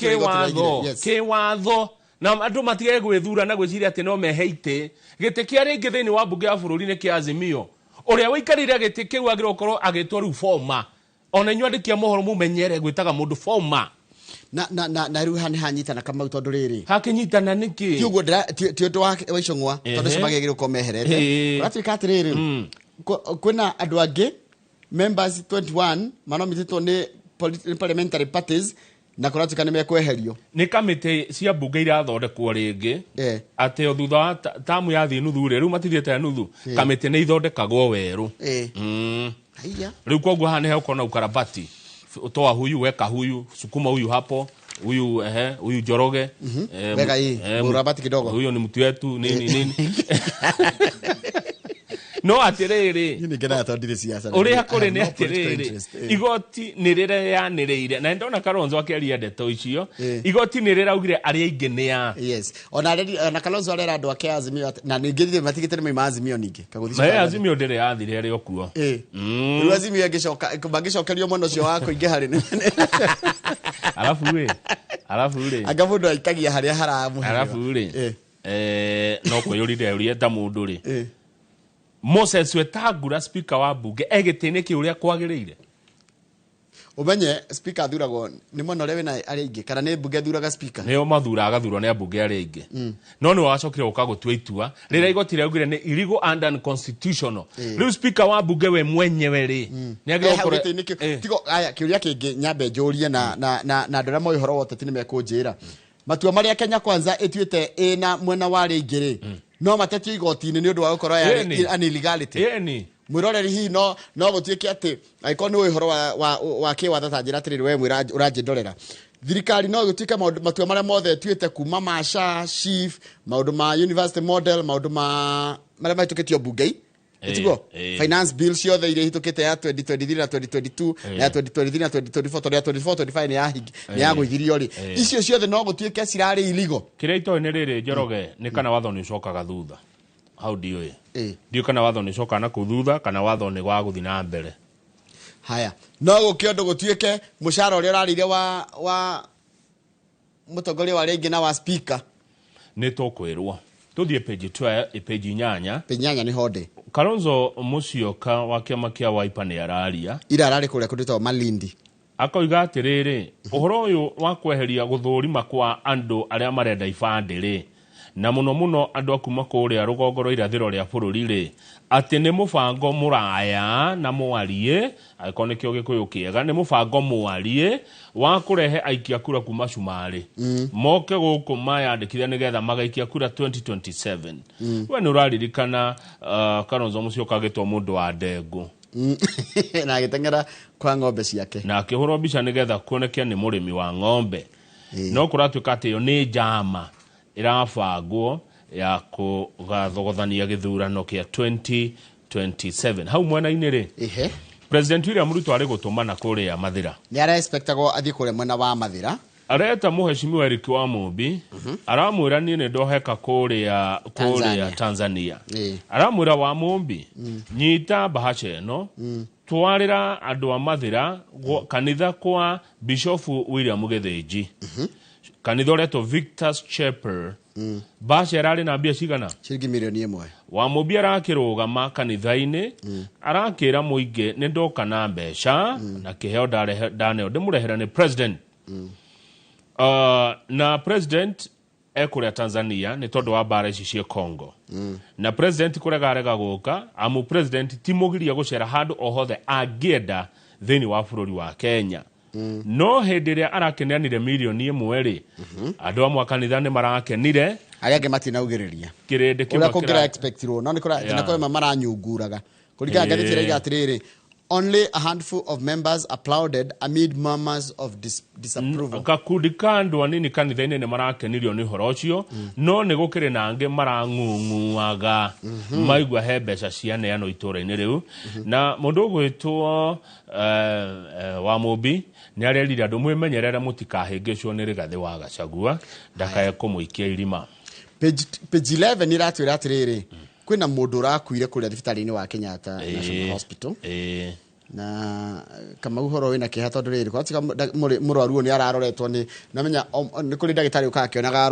kiwatho na andu matige gwithura na gwiciria ati no meheite gite kia ringi thiini wa bunge ya bururi ni kia Azimio uria wikarire gite kiu agira ukorwo agitwa riu forma ona nywandikia mohoro mumenyere gwitaga mundu forma na riu hani hanyitana kama utondu riri hakinyitana niki kiugo ti undu wa Icũng'wa tondu cimagegire ukomeherete uratuika atiriri kwina andu angi members 21 manomititwo ni parliamentary parties na kuratuka nĩ mekweherio nĩ kamĩtĩ cia mbunge irathondekwo rĩngĩ atĩ o thutha wa tamu yathiĩ nuthu rĩ rĩu matithiĩte nuthu kamĩtĩ nĩ ithondekagwo werũ rĩu koguo haha nĩ hegũkorwo na ukarabati toa huyu weka huyu sukuma huyu hapo huyu huyu Njoroge weka hii ukarabati kidogo huyu ni mtu wetu nini no atiriri ni ngena atondire siasa uria kuri ni atiriri igoti ni rĩreanĩrĩire na ndona Kalonzo akĩaria ndeto icio igoti ni rĩraugire arĩa ingĩ nĩ ya yes ona Kalonzo arera andũ ake Azimio na ningĩ matigĩte nĩ maima Azimio ningĩ kaguthi na Azimio ndĩrĩ yathire arĩ okuo rĩu Azimio angĩcokerio mũno ũcio wa kũingĩ harĩ alafu rĩ anga mũndũ aikagia harĩa haramu alafu rĩ no kũyũrire ũrĩa ta mũndũ rĩ Moses Wetangula speaker wa bunge egĩtĩnĩ kĩ ũrĩa kwagĩrĩire umenye speaker thuragwo nĩ mũno lewe na arĩa ingĩ kana nĩ bunge thuraga speaker nĩo mathura agathurwo nĩ bunge arĩa ingĩ no nĩ wacokire ũkagũtua itua rĩrĩa igoti rĩaugire nĩ illegal and unconstitutional rĩu speaker wa bunge we mwenyewe rĩ nĩ agĩrĩire tigo aya kĩũria kĩngĩ nyambe njũrie na andũ arĩa moĩ ũhoro wa ũteti nĩ mekũnjĩra matua marĩa Kenya Kwanza ĩtuĩte ĩna mwena wa rĩngĩ rĩ no matetio igoti-inĩ nĩ ũndũ wa gũkorwo ya illegality mwĩroreri hihi no gũtuĩke atĩ angĩkorwo nĩ ũhoro wa kĩwatho ta njĩra atĩrĩrĩ we ũranjĩndorera thirikari no gũtuĩke matua marĩa mothe tuĩte kuma masha chief maũndũ ma university model maũndũ marĩa mahĩtũkĩtio mbunge etigo finance bill ciothe iria hitũkĩte ya 2023 na 2022 na 2023 na 2024 tondũ ya 24-25 nĩ yagũithirio rĩ icio ciothe no gũtuĩke cirarĩ illegal kĩrĩa itoĩ nĩ rĩrĩ Njoroge nĩ kana watho nĩ ũcokaga thutha how ndiũĩ ndiũ kana watho nĩ ũcokaga na kũ thutha kana watho nĩ wa gũthiĩ na mbere haya no gũkĩo ũndũ gũtuĩke mũcara ũrĩa ũrarĩire wa mũtongoria wa rĩngĩ na wa speaker nĩ tũkwĩrwo tũthiĩ page 12 page 8 nĩ honde Kalonzo Musyoka wa kĩama kĩa Wiper nĩ araria ararĩ kũrĩa kũndĩtwo Malindi akoiga atĩrĩrĩ ũhoro ũyũ wa kweheria gũthũrima kwa andũ arĩa marenda ibandĩ rĩ na mũno andũ akuma kũrĩa rũgongo rwa irathĩro rĩa bũrũri rĩ atĩ nĩ mũbango mũraya na mwarie agĩkorwo nĩkĩo gĩkũyũ kĩega nĩ mũbango mwarie wa kũrehe aikia kura kuma cumarĩ moke gũkũ mayandĩkithia nĩgetha magaikia kura 2027 we nĩ ũraririkana Kalonzo Musyoka agĩtwo mũndũ wa ndengũ na agĩteng'era kwa ng'ombe ciake na akĩhũrwo mbica nĩgetha kuonekana nĩ mũrĩmi wa ng'ombe no kũratuĩka atĩ yo nĩ njama irabangwo ya kũgathogothania gĩthurano kĩa 2027 hau mwena-inĩ rĩ President William Ruto arĩ gũtũmana kũrĩa Mathira nĩ ara-expectagwo athiĩ kũrĩa mwena wa Mathira areta mũheshimiwa Eric Wamũmbi aramwĩra niĩ nĩ ndoheka kũrĩa Tanzania aramwĩra Wamũmbi nyita bahasha ĩno twarĩra andũ a Mathira kanitha kwa Bishop William Gĩthĩnji kanitha ũretwo Victor's Chapel bahasha ĩrarĩ na mbia cigana ciringi milioni 1 Wamũmbi arakĩrũgama kanitha-inĩ arakĩra mũingĩ nĩ ndoka na mbeca na kĩheo ndaneo ndĩmũrehera nĩ president na president ekũrĩa Tanzania nĩ tondũ wa mbara ici cia Congo na president kũrega gũka amu president ti mũgiria gũcera handũ o hothe angĩenda thĩinĩ wa bũrũri wa Kenya no hĩndĩ ĩrĩa arakeneanire milioni 1 rĩ andũ amwe kanitha nĩ marakenire arĩa angĩ matinaugĩrĩria kĩrĩndĩ kĩmwe kũrĩa expectirwo no nĩ kũrĩa maranyunguraga kũringana ngathĩti ĩrĩa atĩrĩrĩ only a handful of members applauded amid murmurs of disapproval. Gakundi ka andũ anini kanitha-inĩ nĩ marakenirio nĩ ũhoro ũcio no nĩ gũkĩrĩ na angĩ marang'ung'uaga maigua he mbeca cianeanwo itũũra-inĩ rĩu na mũndũ ũgwĩtwo Wamũmbi nĩ arerire andũ mwĩmenyerere mũtikahĩngĩcwo nĩ Rigathĩ wa Gachagua ndakae kũmũikia irima. Page 11 ĩratwĩra atĩrĩrĩ kwĩna mũndũ ũrakuire kũrĩa thibitarĩ-inĩ wa Kenyatta National Hospital na kama uhoro wĩna kĩeha tondũ rĩrĩ kwatika mũrwaru nĩ araroretwo nĩ namenya nĩ kũrĩ ndagĩtarĩ ũkakĩonaga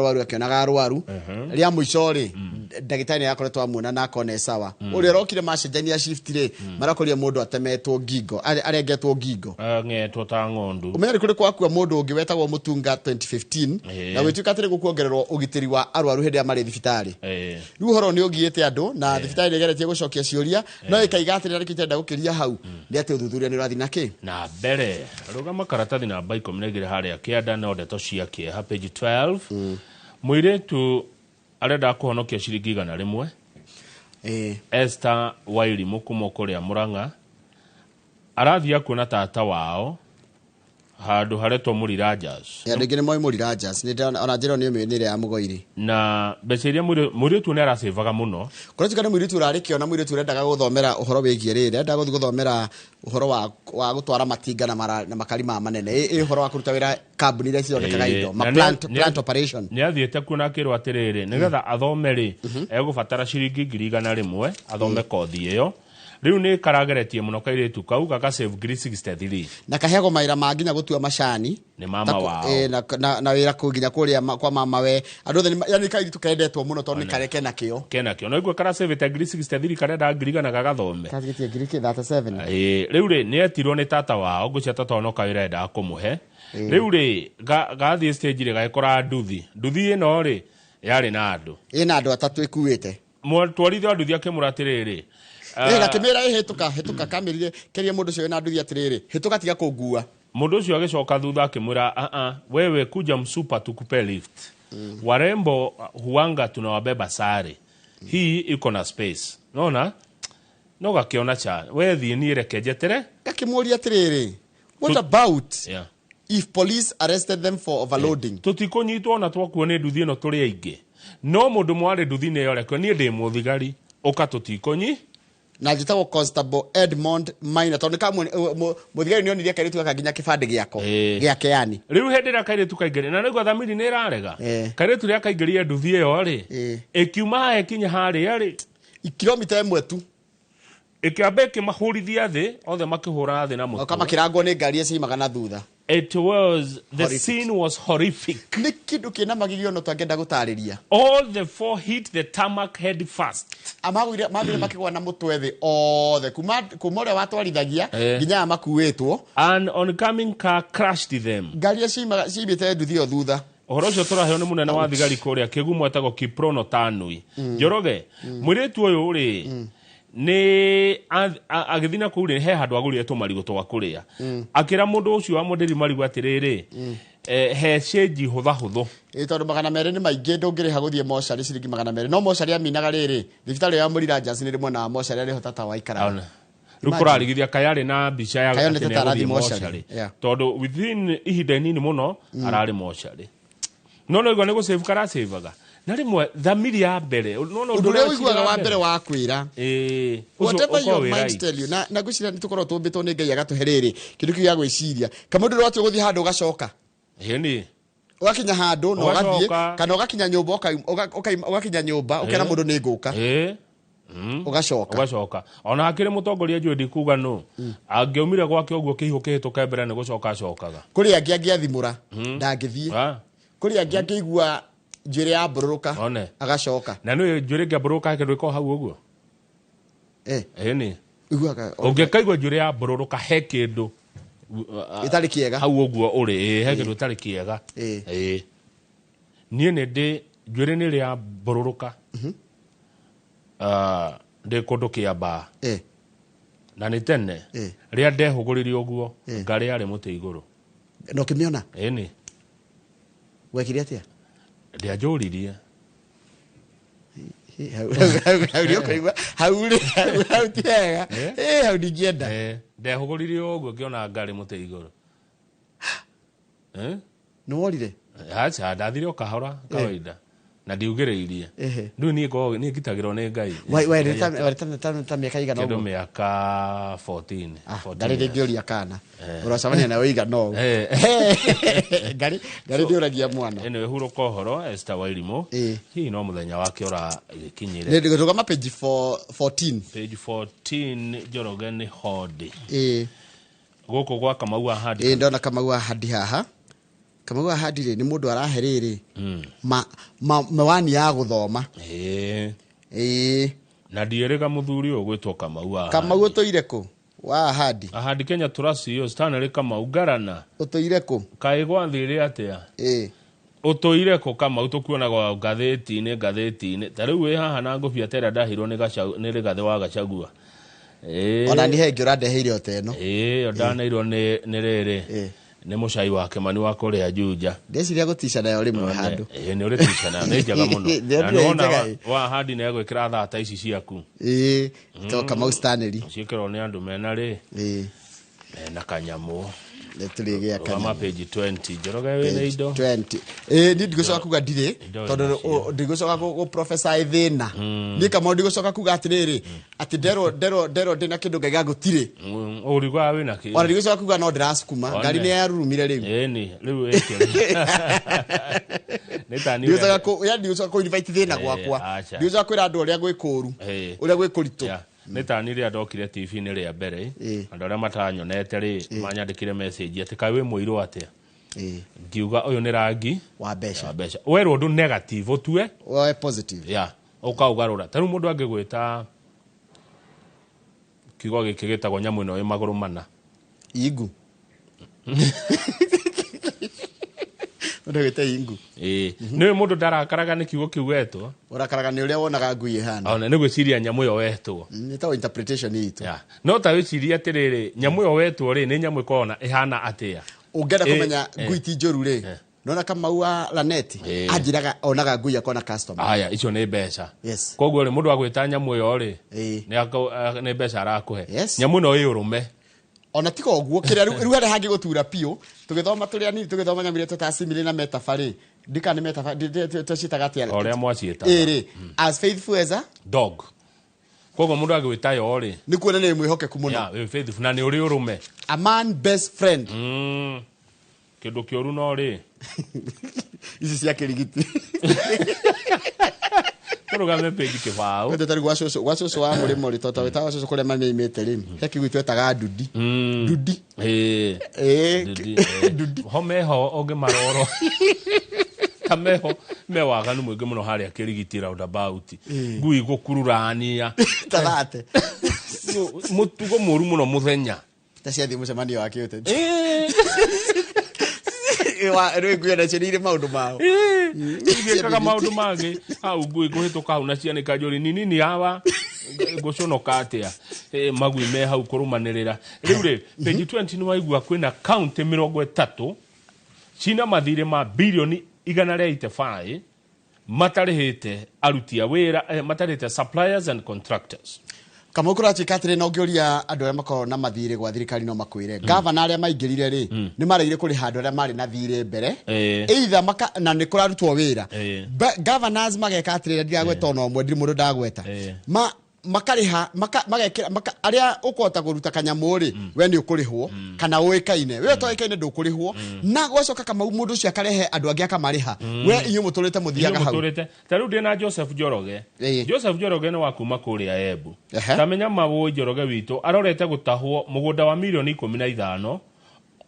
arwaru rĩa mũico rĩ ndagitari yakoretwo amuona na akone sawa uri rokire macenjania shift ri marakoria mundu atemetwo ngingo arengetwo ngingo ngetwo ta ngondu umenya kuri kwa mundu ungi wetagwo Mutunga 2015 na wituka tiri gukuongererwo ugitiri wa arwaru hindi ya mari thibitari riu horo ni ugiite andu na thibitari igeretie gucokia ciuria no ikaigatira rikitenda gukiria hau ni ati uthuthuria ni urathi na ki na mbere rugama karatathi na baiko mnegire haria kianda no ndeto ciakie ha page 12 muiretu arenda kuhonokia ciringi 100 Esther Wairi mukumo kuria Muranga arathia kuona tata wao handu haretwo Murirajas ya ndegene moi Murirajas ni ona njiro ni umenire ya mugoiri na beciria muritu ni arasevaga muno kuri tikane muritu urarikio na muritu urendaga guthomera uhoro wigie riri enda guthomera uhoro wa gutwara matinga na makari ma manene uhoro wa kuruta wira kambuni ria cionekaga indo plant operation ni athiete kuona kirwa atiriri nigetha athomeri egubatara ciringi 100 athome kothi iyo riu ni karageretie muno kairetu kau gaka save 63 na kahego maira manginya gutua macani ni mama wao na wira kuginya kuria kwa mama we andu thani yani kairetu kaendetwo muno tondu ni kareke nakio no igwe kara save 63 karenda ngiriga na gagathome kagitie ngiriki 37 riu ri ni etirwo ni tata wao ngucia tata ono kawirenda kumuhe riu ri gathie stage ri gaikora nduthi ino ri yari na andu ina andu atatu ikuite twarithia nduthi akimuratiriri na kimera hituka kamirire keria mundu cio na nduthi atiriri hituka tiga kungua mundu ucio agicoka thutha akimura wewe kuja Msupa tukupe lift warembo huanga tunawabeba sare hii iko na space naona no gakiona cha we thie ni rekejetere gakimuria atiriri what about if police arrested them for overloading tutikonyitwo na twakuone nduthi ino turi aingi no mundu mwari nduthi ne yorekwo ni ndi muthigari ukatutikonyi na jitagwo Constable Edmond Maina tondu ka muthigari ni onirie kairetu akaginya kibande giako giake yani riu hendira kairetu kaingiri na niguo thamiri ni irarega kairetu ria kaingiria nduthi iyo ri ikiuma ekinya hari ari kilomita 1 tu ikiambe kimahurithia thi othe makihura thi na mutu kama kirangwo ni ngari eci magana thutha the scene was horrific ni kindu kina magigio no twangenda gutariria all the four hit the tarmac head first amagwire makigwa na mutwe thi othe kuma ria watwarithagia nginya makuitwo an oncoming car crashed them ngari eci cibite nduthi o thutha ohoro cio turaheo ni munene wa thigari kuria kigumu etagwo Kiprono Tanui Njoroge muritu uyu ri ni agithina kuri he handu agurire tumarigo twa kuria akira mundu ucio wa mundiri marigo atiriri he change huthu tondu 200 ni maingi ndungiri haguthie mochari ciringi 200 no mochari aminaga riri thibitari ya Murirajas ni rimwe na mochari ari hotata wa ikara rukurarigithia kayari na mbica ya gatathi mochari tondu within ihinda nini muno arari mochari no igwa ni go save kara saveaga na rimwe thamiri ya mbere no ndure wiguaga wa mbere wa kwira whatever your mind tell you na gucira ni tukorwo tumbitwo ni Ngai agatuherere kindu kiu ya gwiciria kamundu rwatu guthii handu gacoka ni ugakinya handu no gathie kana ugakinya nyumba ugakinya nyumba ukena mundu ni nguka ugacoka ona akire mutongoria njwe ndikuga no angiumire gwake uguo kihiu kihituka mbere ni gucoka cokaga kuri angi athimura ndangithie kuri angi akigua njwire ya bururuka agacoka na no njwire ya bururuka kindu iko hau uguo ni iguaga ungekaigwa njwire ya bururuka he kindu itari kiega hau uguo uri he kindu itari kiega nie ne ndi njwire ni ria bururuka ndi kundu kiamba na ni tene ria ndehuguririe uguo ngari ari muti iguru no kimiona ni wekire atia ndianjuririe hau tiega hau ndingienda ndehuguririe uguo ngiona ngari muti iguru no worire acha ndathire okahora kawaida na ndiugiriirie ndu ni ngitagirwo ni Ngai wa miaka igana no miaka 14 ngari ndingioria kana uracamania na wiga no ngari ndiuragia mwana ene huro kohoro Esther Wairimu hii no muthenya wake ora ikinyire ndi gutugama page 14 Njoroge ni hodi guku gwa Kamau Ahadi ndona Kamau Ahadi haha Kamau Ahadi ni mundu araheriri mawani ya guthoma na ndierega muthuri ugwitwo Kamau Kamau utoire ku wa Ahadi Kenya Trust yo Stanley Kamau Garana utoire ku kai gwathire atia utoire ku Kamau tukuona gwa ngatheti-ini tariu we haha na ngobia tera ndahirwo ni rigathe wa Gachagua ona ni hengi urandeheire oteno ondaneirwo ni riri ni mucai wake mani wa kuria Juja ndeciria gutisha nayo rimwe handu ni uri tisha nayo ni njaga muno na nona wa Ahadi na gwikira thata ici ciaku to Kamau Stanley ciikirwo ni andu mena ri na kanyamu turigia kama page 20 Njoroge we na indo 20 ni ndigocoka kuga ndire tondu ndigocoka go professor ithina ni Kamau ndigocoka kuga atiriri ati dero ndina kindu ngaiga gutire urigwa we na ki ora ndigocoka kuga no ndirasukuma ngari ni yarurumire riu ni riu ekere nitani ndigocoka ku invite thina gwakwa ndigocoka kwira andu uria gwikuru uria gwikuritu nitanire adokire TV ni ria mbere andu aria matanyonete ri manyandikire message ati kai we muiru atia ngiuga uyu ni rangi wa besha werwo ndu negative utue wa positive ukaugarura tanu mundu angigwita kigo gikigitagwo nyamu ino maguru mana igu ndagete ingu ni mundu ndarakaraga ni kigo kiwetwo urakaraga ni uria wonaga ngui ihana ona ni gwiciria nyamu yo wetwo ni tawo interpretation itu no ta wiciria atiriri nyamu yo wetwo ri ni nyamu ikona ihana atia ungenda kumenya ngui ti njoru ri nona Kamau wa Laneti ajiraga onaga ngui akona customer aya icio ni mbeca koguo ri mundu agwita nyamu yo ri ni mbeca arakuhe nyamu no iurume ona tiko oguo kiria riu hari hangi gutura pio tugithoma turia ni tugithoma nyamire tutasimile na metafari ndika ni metafari tucitaga atia oria mwacieta as faithful as a dog koguo mundu agwita yo ri ni kuona ni mwihokeku muno we faithful na ni uri urume a man best friend kindu kioru no ri ici cia kirigiti Rugame page kibao kwete tari gwacoco wa murimo ri tota weta wacoco kure mame imete ri heki gwitwetaga ndudi ndudi homeho oge maroro kameho mewaga nu mwege muno haria kirigiti roundabout ngui gukururania tathate mutugo muru muno muthenya taciathi mucemanio wake yote rwiguo na cenire maundu mao kaga maundu mage au ngui guhituka hau na ciana kanjuri nini hawa guconoka atia magui me hau kurumanirira riu ri page 20 ni waigua kwina county 30 cina mathire ma bilioni 185 matarihite aruti a wira matarihite suppliers and contractors Kamau kurachikatire no ngioria andu aria makoro na mathire gwa thirikari no makwire governor aria maingirire ri ni maraire kuri handu aria mari na thire mbere either na ni kurarutwo wira governors magekatire ndigagweta no mwe ndiri mundu ndagweta makariha magekira aria ukota kuruta kanyamuri we ni ukurihwo kana uikaine we toikaine ndukurihwo na gwacoka Kamau mundu cio akarehe andu angi akamariha we inyu muturite muthiaga hau taru ndi na Joseph Njoroge ni wakuma kuria Embu tamenya mabu Njoroge witu arorete gutahwo mugunda wa milioni 15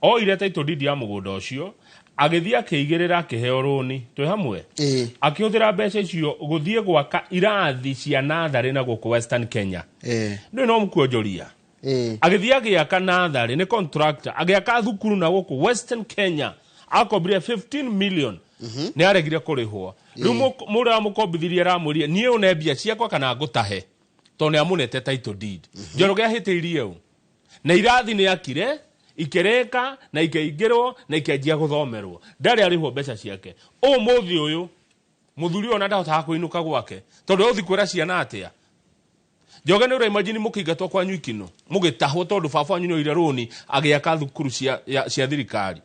oire title deed ya mugunda ucio agithia akigirira akiheo roni twi hamwe akihuthira mbeca icio guthie gwaka irathi cia nathari na guku Western Kenya ndio no mkuojoria agithia agiaka nathari ni contractor agiaka thukuru na guku Western Kenya akobire 15 million ni aregire kurihwo riu muri amukombithirie ramurie nie unebia ciakwa kana ngutahe to ni amunete title deed Njoroge ahitiirie u na irathi ni akire ikereka na ikeingirwo na ikenjia guthomerwo ndari arihwo mbeca ciake muthi uyu muthuri ona ndahota kuinuka gwake tondu uthi kwira ciana atia Njoroge ni ura imagine mukigatwo kwa nyuikino mugitahwo tondu baba wanyu ni ira roni agiaka thukuru cia thirikari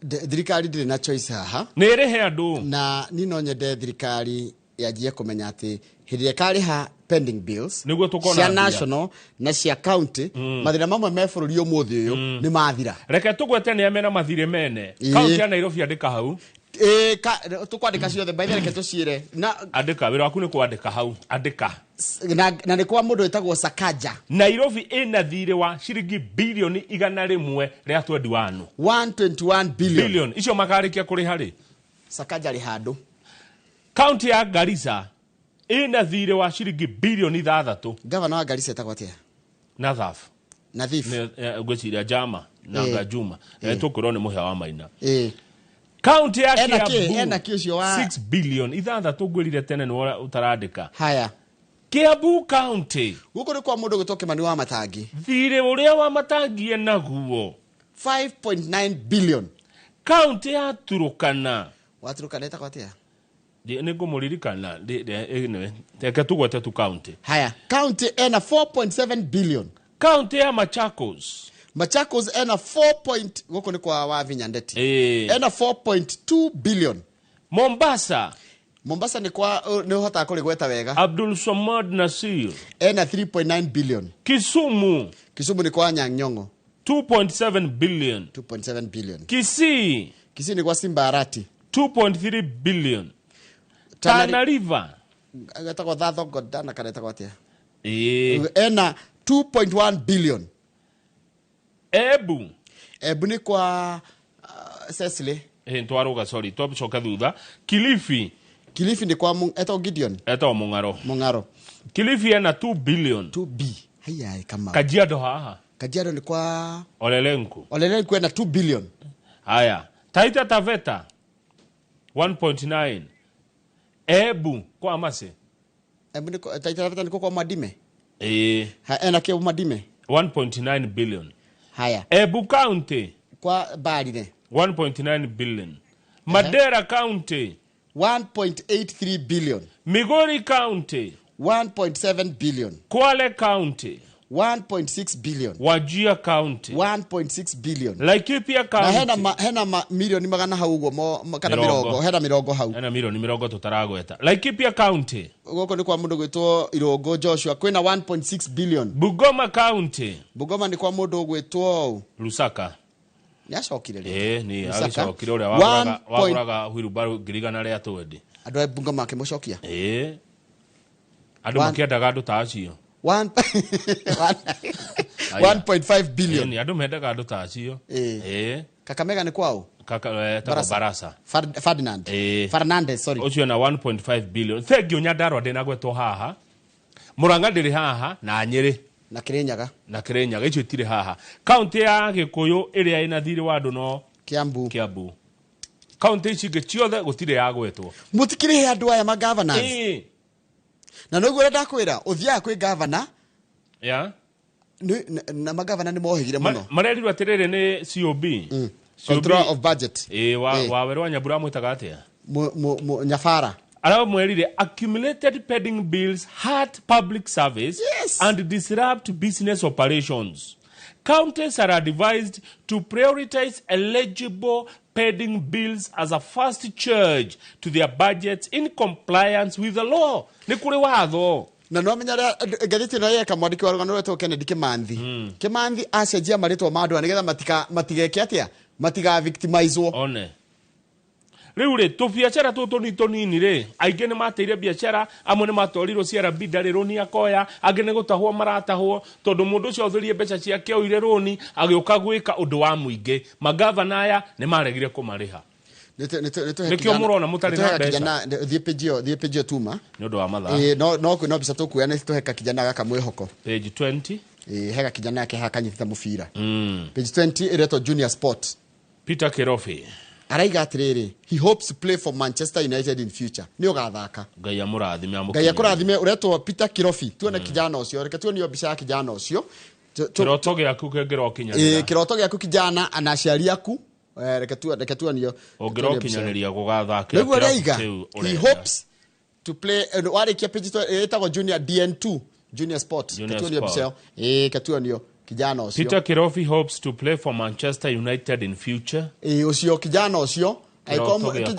thirikari na choice haha ni rihe andu na ni no nyende thirikari yajie kumenya ati hiri kariha pending bills cia national na cia county mathira mamwe me bururi umuthi uyu ni mathira reke tugwete ni amena mathire mene county ya Nairobi andika hau tukwandika ciothe by the reke tucire na andika wira waku ni kwandika hau andika na ni kwa mundu etagwo Sakaja Nairobi ina thire wa shiringi bilioni 100 ria 121 billion icio makarikia kuri hari Sakaja ri handu county ya Garissa ina thire wa ciringi bilioni 6. Gavana wa Garissa etagwo atia? Nadhif gweciria Jama na Gajuma tukurwo ni muhia wa Maina. County ya Kiambu 6 billion 6 ngwirire tene ni utarandika. Haya. Kiambu County guko ni kwa mundu gitoke mani wa Matangi. Thire uria wa Matangi enaguo 5.9 billion. County ya Turukana Waturukana etagwo atia? Ni ngumuririkana teke tugwete tu county. Haya. County ena 4.7 billion. County ya Machakos ena 4. Guko ni kwa wa Vinyandeti. Ena 4.2 billion. Mombasa ni kwa ni hota kuligweta wega. Abdul Samad Nasir ena 3.9 billion. Kisumu ni kwa Nyang'nyongo 2.7 billion. Kisii ni kwa Simba Arati 2.3 billion. Tana River gatako thatho godana kaneta kwa tia ena 2.1 billion. Ebu ni kwa Cecily ntwaruga sorry twabicoka thutha. Kilifi ni kwa eto Gideon Mungaro. Kilifi ena 2 billion. 2B haya kama Kajiado ni kwa Olelenku ena 2 billion. Haya. Taita Taveta 1.9. Ebu kwa Amase ni kwa Taita Taveta ni kwa Madime ena kwa Madime 1.9 billion. Haya. Ebu County kwa Barine 1.9 billion. Madera County 1.83 billion. Migori County 1.7 billion. Kwale County 1.6 billion. Wajir County 1.6 billion. Laikipia County na hena milioni magana haugo kana mirongo hena mirongo hau hena milioni mirongo tutaragweta. Laikipia County goko ni kwa mundu gwitwo Irogo Joshua kwina 1.6 billion. Bungoma County ni kwa mundu gwitwo Lusaka ni acokire ni acokire uria waguraga Hwirubaru ngirigana ria twendi andu a Bungoma akimucokia andu makiendaga andu ta acio 1.5 billion. Ni andu mendaga andu ta acio Kakamega ni kwao Barasa Fernandez sorry ucio na 1.5 billion. Thengio Nyandarua ndinagwetwo haha Murang'a ndiri haha na Nyeri na Kirinyaga icio tire haha. County ya Gikuyu iria ina thiri wa andu no Kiambu. County ici ciothe gutire ya gwetwo mutikire he andu aya magavana na no gwera ndakwira uthia kwi governor na magavana ni mohigire muno marerirwo atiriri ni COB control of budget wa werwa Nyambura mwitaga atia Nyafara aramwerire accumulated pending bills hurt public service and disrupt business operations. Counties are advised to prioritize eligible pending bills as a first charge to their budgets in compliance with the law. Ni kuri watho na no menya gathiti no yeka mwandiki wa rugano rweto Kennedy Kimanthi acenjia maritwa mandu nigetha matigeke atia matiga victimizwo one riu ri tu biacara tutu ni tunini ri ainge ni mateire biacara amwe ni matorirwo ciara bidari roni akoya ange ni gutahwo maratahwo tondu mundu ucio uthirie mbeca ciake oire roni agiuka gwika undu wa muinge magavana aya ni maregire kumariha nikio murona mutari na mbeca thie page tuma ni undu wa matha no bisa tukuya ni tuheka kijana gaka mwihoko page 20 hega kijana yake hakanyita mufira page 20 ireto junior sport Peter Kirofi araiga atiriri he hopes to play for Manchester United in future ni ugathaka Ngai amurathime Ngai akurathime uretwo Peter Kirofi tuone kijana ucio reke tuone bica ya kijana ucio kiroto giaku kengero kinyanira kiroto giaku kijana anaciari aku reke tuone ongero kinyaniria gugathakira niguo araiga he hopes to play warikia page etagwo junior DN2 junior sport tuone bica katuone kijana ucio Peter Kirofi hopes to play for Manchester United in future. Ucio kijana ucio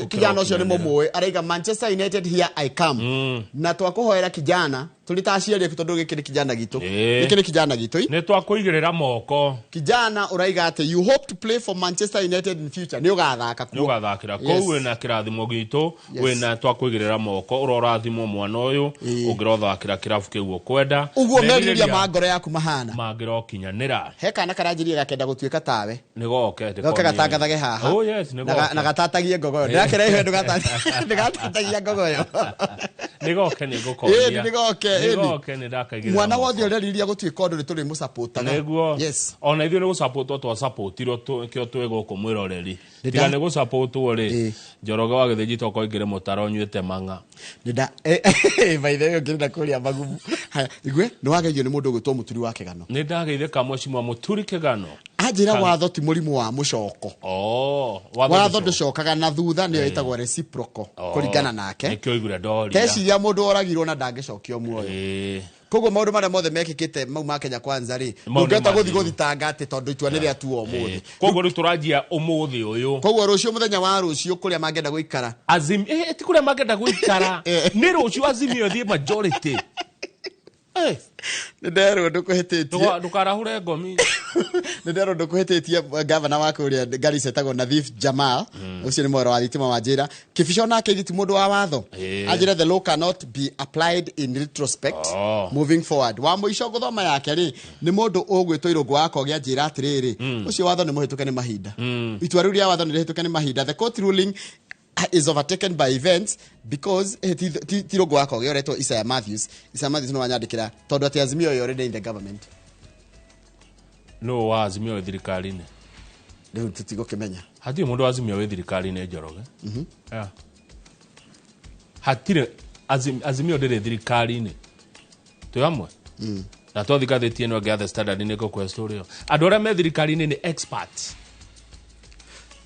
kijana ucio ni mumwe araiga Manchester United here I come na twakuhoera kijana tulitaciaria tondu gikiri kijana gitu gikiri kijana gitu ni twakuigirira moko kijana uraiga ate you hope to play for Manchester United in future ni ugathaka ku ugathakira ku wina kirathimo gitu wina twakuigirira moko urorathimo mwana uyu ungirothakira kirafu kiu kwenda uguo meriria mangoro yaku mahana mangiro kinyanira heka na karanjiria gakenda gutuika tawe ni goke gatangathage haha oh yes ni goke na gatatagie ngogoyo ndakira ihe ndugatatagia ngogoyo nigoke nigukoria nigoke nidakagira mwana wothe ureriria gutuika undu rituri mu support neguo yes ona ithuĩ nĩ gũsupport twa support ro kĩo twĩgũkũ mwĩroreri tiga nĩ gũsupport rĩ Njoroge wa Gĩthĩnji toko ingĩrĩ mũtaro nyuĩte mang'a nida by the way ngĩrenda kũria magumu igwe nĩ wageithio nĩ mũndũ ũgwĩtwo Mũturi wa Kĩgano nĩ ndageithĩka Mheshimiwa Mũturi Kĩgano anjĩra watho ti mũrimũ wa mũcoko watho ndũcokaga na thutha nĩyo ĩtagwo reciprocal kũringana nake nĩkĩo igure ndoria teciria mũndũ oragirwo na ndangĩcokio muoyo koguo maũndũ marĩa mothe mekĩkĩte mau ma Kenya Kwanza rĩ ndũngĩhota gũthithanga atĩ tondũ itua nĩ rĩatua ũmũthĩ koguo rĩ tũranjia ũmũthĩ ũyũ koguo rũciũ mũthenya wa rũciũ kũrĩa mangĩenda gũikara ti kũrĩa mangĩenda gũikara nĩ rũciũ Azimio thiĩ majority nderwo ndũkũhĩtĩtie ndũkarahure ngomi nderwo ndũkũhĩtĩtie gavana wa kũrĩa Garissa etagwo Nadhif Jamal ũcio nĩ mwero wa thitima wa njĩra Kĩbico nake ti mũndũ wa watho anjĩra the law cannot be applied in retrospect moving forward wa mũico gũthoma yake rĩ nĩ mũndũ ũgwĩtwo Irũngũ wa Kogĩa njĩra atĩrĩrĩ ũcio watho nĩ mũhĩtũke nĩ mahinda itua rĩu rĩa watho nĩ rĩhĩtũke nĩ mahinda the court ruling is overtaken by events because ti Irũngũ wa Kogĩa ũretwo Isaiah Matthews no wanyandĩkĩra tondũ atĩ Azimio yo already in the government no wa Azimio thirikari-inĩ rĩu tũtigũkĩmenya hatirĩ mũndũ wa Azimio wĩ thirikari-inĩ Njoroge hatirĩ Azimio ndĩrĩ thirikari-inĩ twĩ hamwe na twathigathĩtie no ngĩa The Standard nĩ gũkwe story ĩyo andũ arĩa me thirikari-inĩ nĩ experts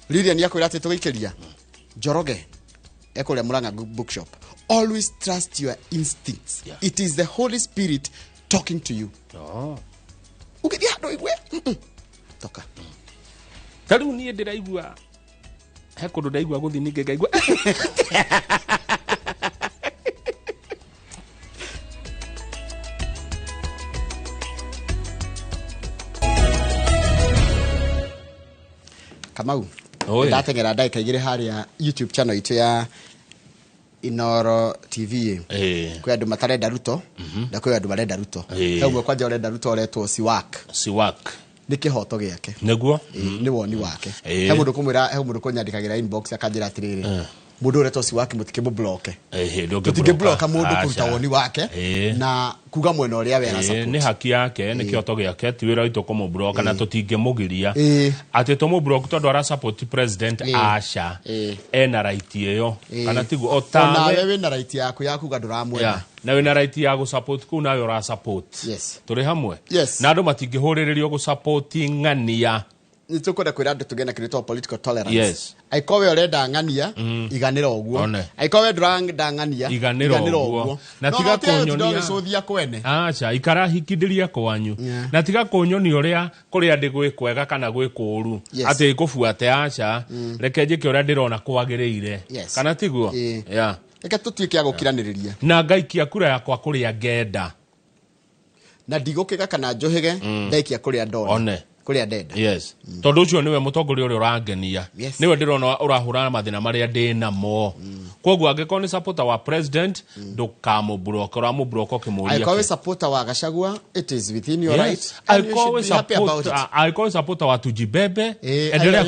Lilian yakwĩra atĩ tũgĩikĩria Njoroge ekũrĩa Murang'a bookshop always trust your instincts it is the Holy Spirit talking to you ukithia handũ igwe toka tarĩu niĩ ndĩraigua he kũndũ ndaigua gũthiĩ ningĩ ngaigua Kamau ndatengera ndagĩka igĩrĩ harĩa YouTube channel itũ ya Inoro TV kwĩ andũ matarenda Ruto na kwĩ andũ marenda Ruto ũguo kwanja ũrenda Ruto ũretwo Siwak nĩ kĩhoto gĩake nĩguo nĩ woni wake he mũndũ kũmwĩra he mũndũ kũnyandĩkagĩra inbox akanjĩra atĩrĩrĩ mũndũ ũretwo Siwak mũtikĩmũbloke tũtingĩbloka mũndũ kũruta woni wake na kuga mwena ũrĩa wera support nĩ haki yake nĩ kĩhoto gĩake ti wĩra witũ kũmũbloka na tũtingĩmũgiria atĩ tũmũblock tondũ ara support president aca ena right ĩyo kana tiguo onawe wĩna right yaku ya kuga ndũramwenda na wĩna right ya gũsupport kũu nawe ũra support tũrĩ hamwe na andũ matingĩhũrĩrĩrio gũsupport ng'ania nĩ tũkwenda kwĩra andũ tũgĩe na kĩrĩtwo political tolerance aikowe ũrenda ng'ania iganĩra ũguo aikowe ndũrenda ng'ania iganĩra ũguo na tiga kũnyonia gũcũthia kwene aca ikara hikindĩria kwanyu na tiga kũnyonia ũrĩa kũrĩa ndĩ gwĩ kwega kana gwĩ kũũru atĩ ĩkũbuate aca reke njĩke ũrĩa ndĩrona kwagĩrĩire kana tiguo reke tũtuĩke a gũkiranĩrĩria na ngaikia kura yakwa kũrĩa ngenda na ndigũkĩga kana njũhĩge ngaikia kũrĩa ndona kũrĩa ndenda tondũ ũcio nĩwe mũtongoria ũrĩa ũrangenia nĩwe ndĩrona ũrahũra mathĩna marĩa ndĩ namo koguo angĩkorwo nĩ supporter wa president ndũkamũblock ũramũblock ũkĩmũria aikowe supporter wa Gachagua it is within your right aikowe supporter wa Tujibebe endelea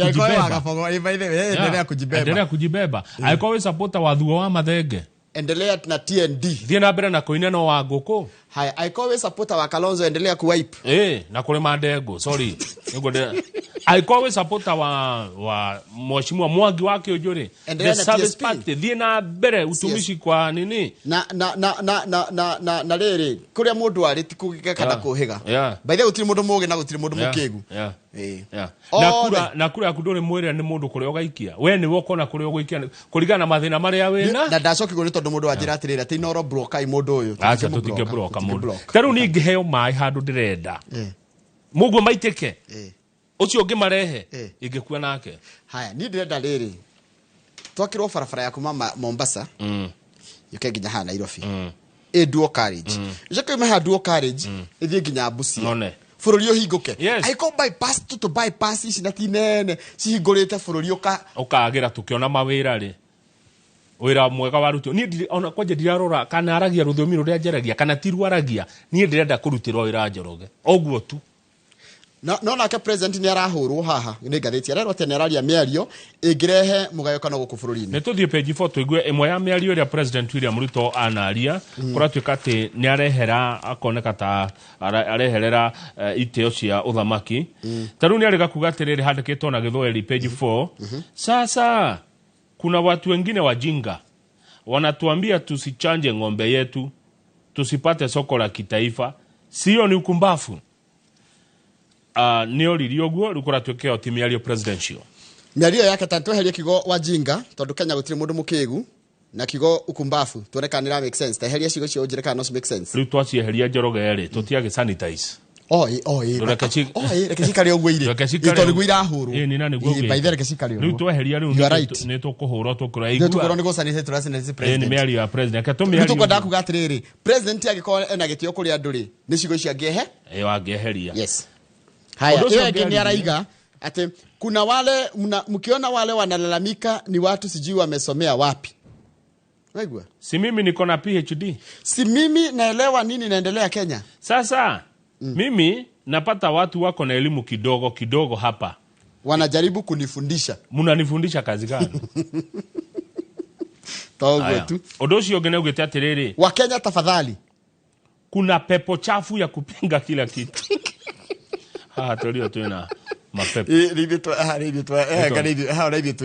kujibeba aikowe supporter wa Thuo wa Mathenge endelea na TND thiĩ na mbere na kũina no wa ngũkũ haya aikowe supporter wa Kalonzo endelea kuwipe na kũrĩ Mandengũ sorry nĩguo aikowe supporter wa Mheshimiwa Mwangi wa Kĩũnjũrĩ the service party thiĩ na mbere utumishi kwa nini na rĩrĩ kũrĩa mũndũ arĩ ti kũgĩka kana kũhĩga by the way gũtirĩ mũndũ mũũgĩ na gũtirĩ mũndũ mũkĩgu na kura yaku ndũrĩ mwĩrĩra nĩ mũndũ kũrĩa ũgaikia we nĩwe ũkona kũrĩa ũgũikia kũringana na mathĩna marĩa wĩna na ndacokigwo nĩ tondũ mũndũ wanjĩra atĩrĩrĩ atĩ Inoro blokai mũndũ ũyũ acha tũtingĩbloka mũndũ tarĩu niĩ ngĩheo maĩ handũ ndĩrenda mũguo maitĩke ũcio ũngĩ marehe ingĩkua nake haya niĩ ndĩrenda rĩrĩ twakĩrwo barabara ya kuma Mombasa yuke nginya haha Nairobi dual carriage njake me dual carriage ĩthiĩ nginya Busia bũrũri ũhingũke aiko bypass to bypass ici na ti nene cihingũrĩte bũrũri ũkagĩra tũkĩona mawĩra rĩ wĩra mwega wa Ruto niĩ ona kwanja ndirarora kana aragia rũthiomi rũrĩa njaragia kana tiru aragia niĩ ndĩrenda kũrutĩrwo wĩra Njoroge ũguo tu no nake president ni arahurwo haha ni ngathĩti arerwo atĩ nĩararia mĩario ĩngĩrehe mũgayũkano gũkũ bũrũri-inĩ. Nĩ tũthiĩ page 4 tũigue ĩmwe ya mĩario ĩrĩa President William Ruto anaria kũratuĩka atĩ nĩ arehera akoneka ta areherera itĩo cia ũthamaki. Tarĩu nĩ arĩga kuga atĩrĩrĩ handĩkĩtwo na Gĩthwaĩri page 4. Sasa kuna watu wengine wajinga wanatuambia tusichanje ng'ombe yetu tusipate soko la kitaifa. Sio ni ukumbafu. Nĩ oririo guo rĩkũratuĩka o mĩario presidential. Mĩario yake tweherie kigo wajinga tondũ Kenya gũtirĩ mũndũ mũkĩgu na kigo ukumbafu tuoneka nĩ make sense. Teheria cigo cio njĩra kana no make sense. Rĩu twacieheria Njoroge rĩ tũtiage sanitize. Reke cikare ũguo irĩ. Tondũ guo irahũrwo. Ni nani guo. By the reke cikare ũguo. Rĩu tweheria rĩu nĩ tũkũhũrwo tũkũra igua. Tũkũrwo nĩ gũsanitize tũrasanitize president. Ni mĩario ya president. Ke tũmĩario. Tũkwenda kuga atĩrĩrĩ president agĩkorwo ena gĩtĩo kũrĩ andũ rĩ nĩ cigo cia ngĩhe. Wangĩeheria. Yes. Haya, hiyo yake ni araiga ate kuna wale mkiona wale wanalalamika ni watu sijui wamesomea wapi. Wewe si mimi niko na PhD. Si mimi naelewa nini inaendelea Kenya. Sasa mimi napata watu wako na elimu kidogo hapa. Wanajaribu kunifundisha. Mnanifundisha kazi gani? Tawagwe tu. Odoshi ogene ugete atiriri. Wa Kenya tafadhali. Kuna pepo chafu ya kupinga kila kitu. Tulio tuena mapepo. Rĩbĩtwo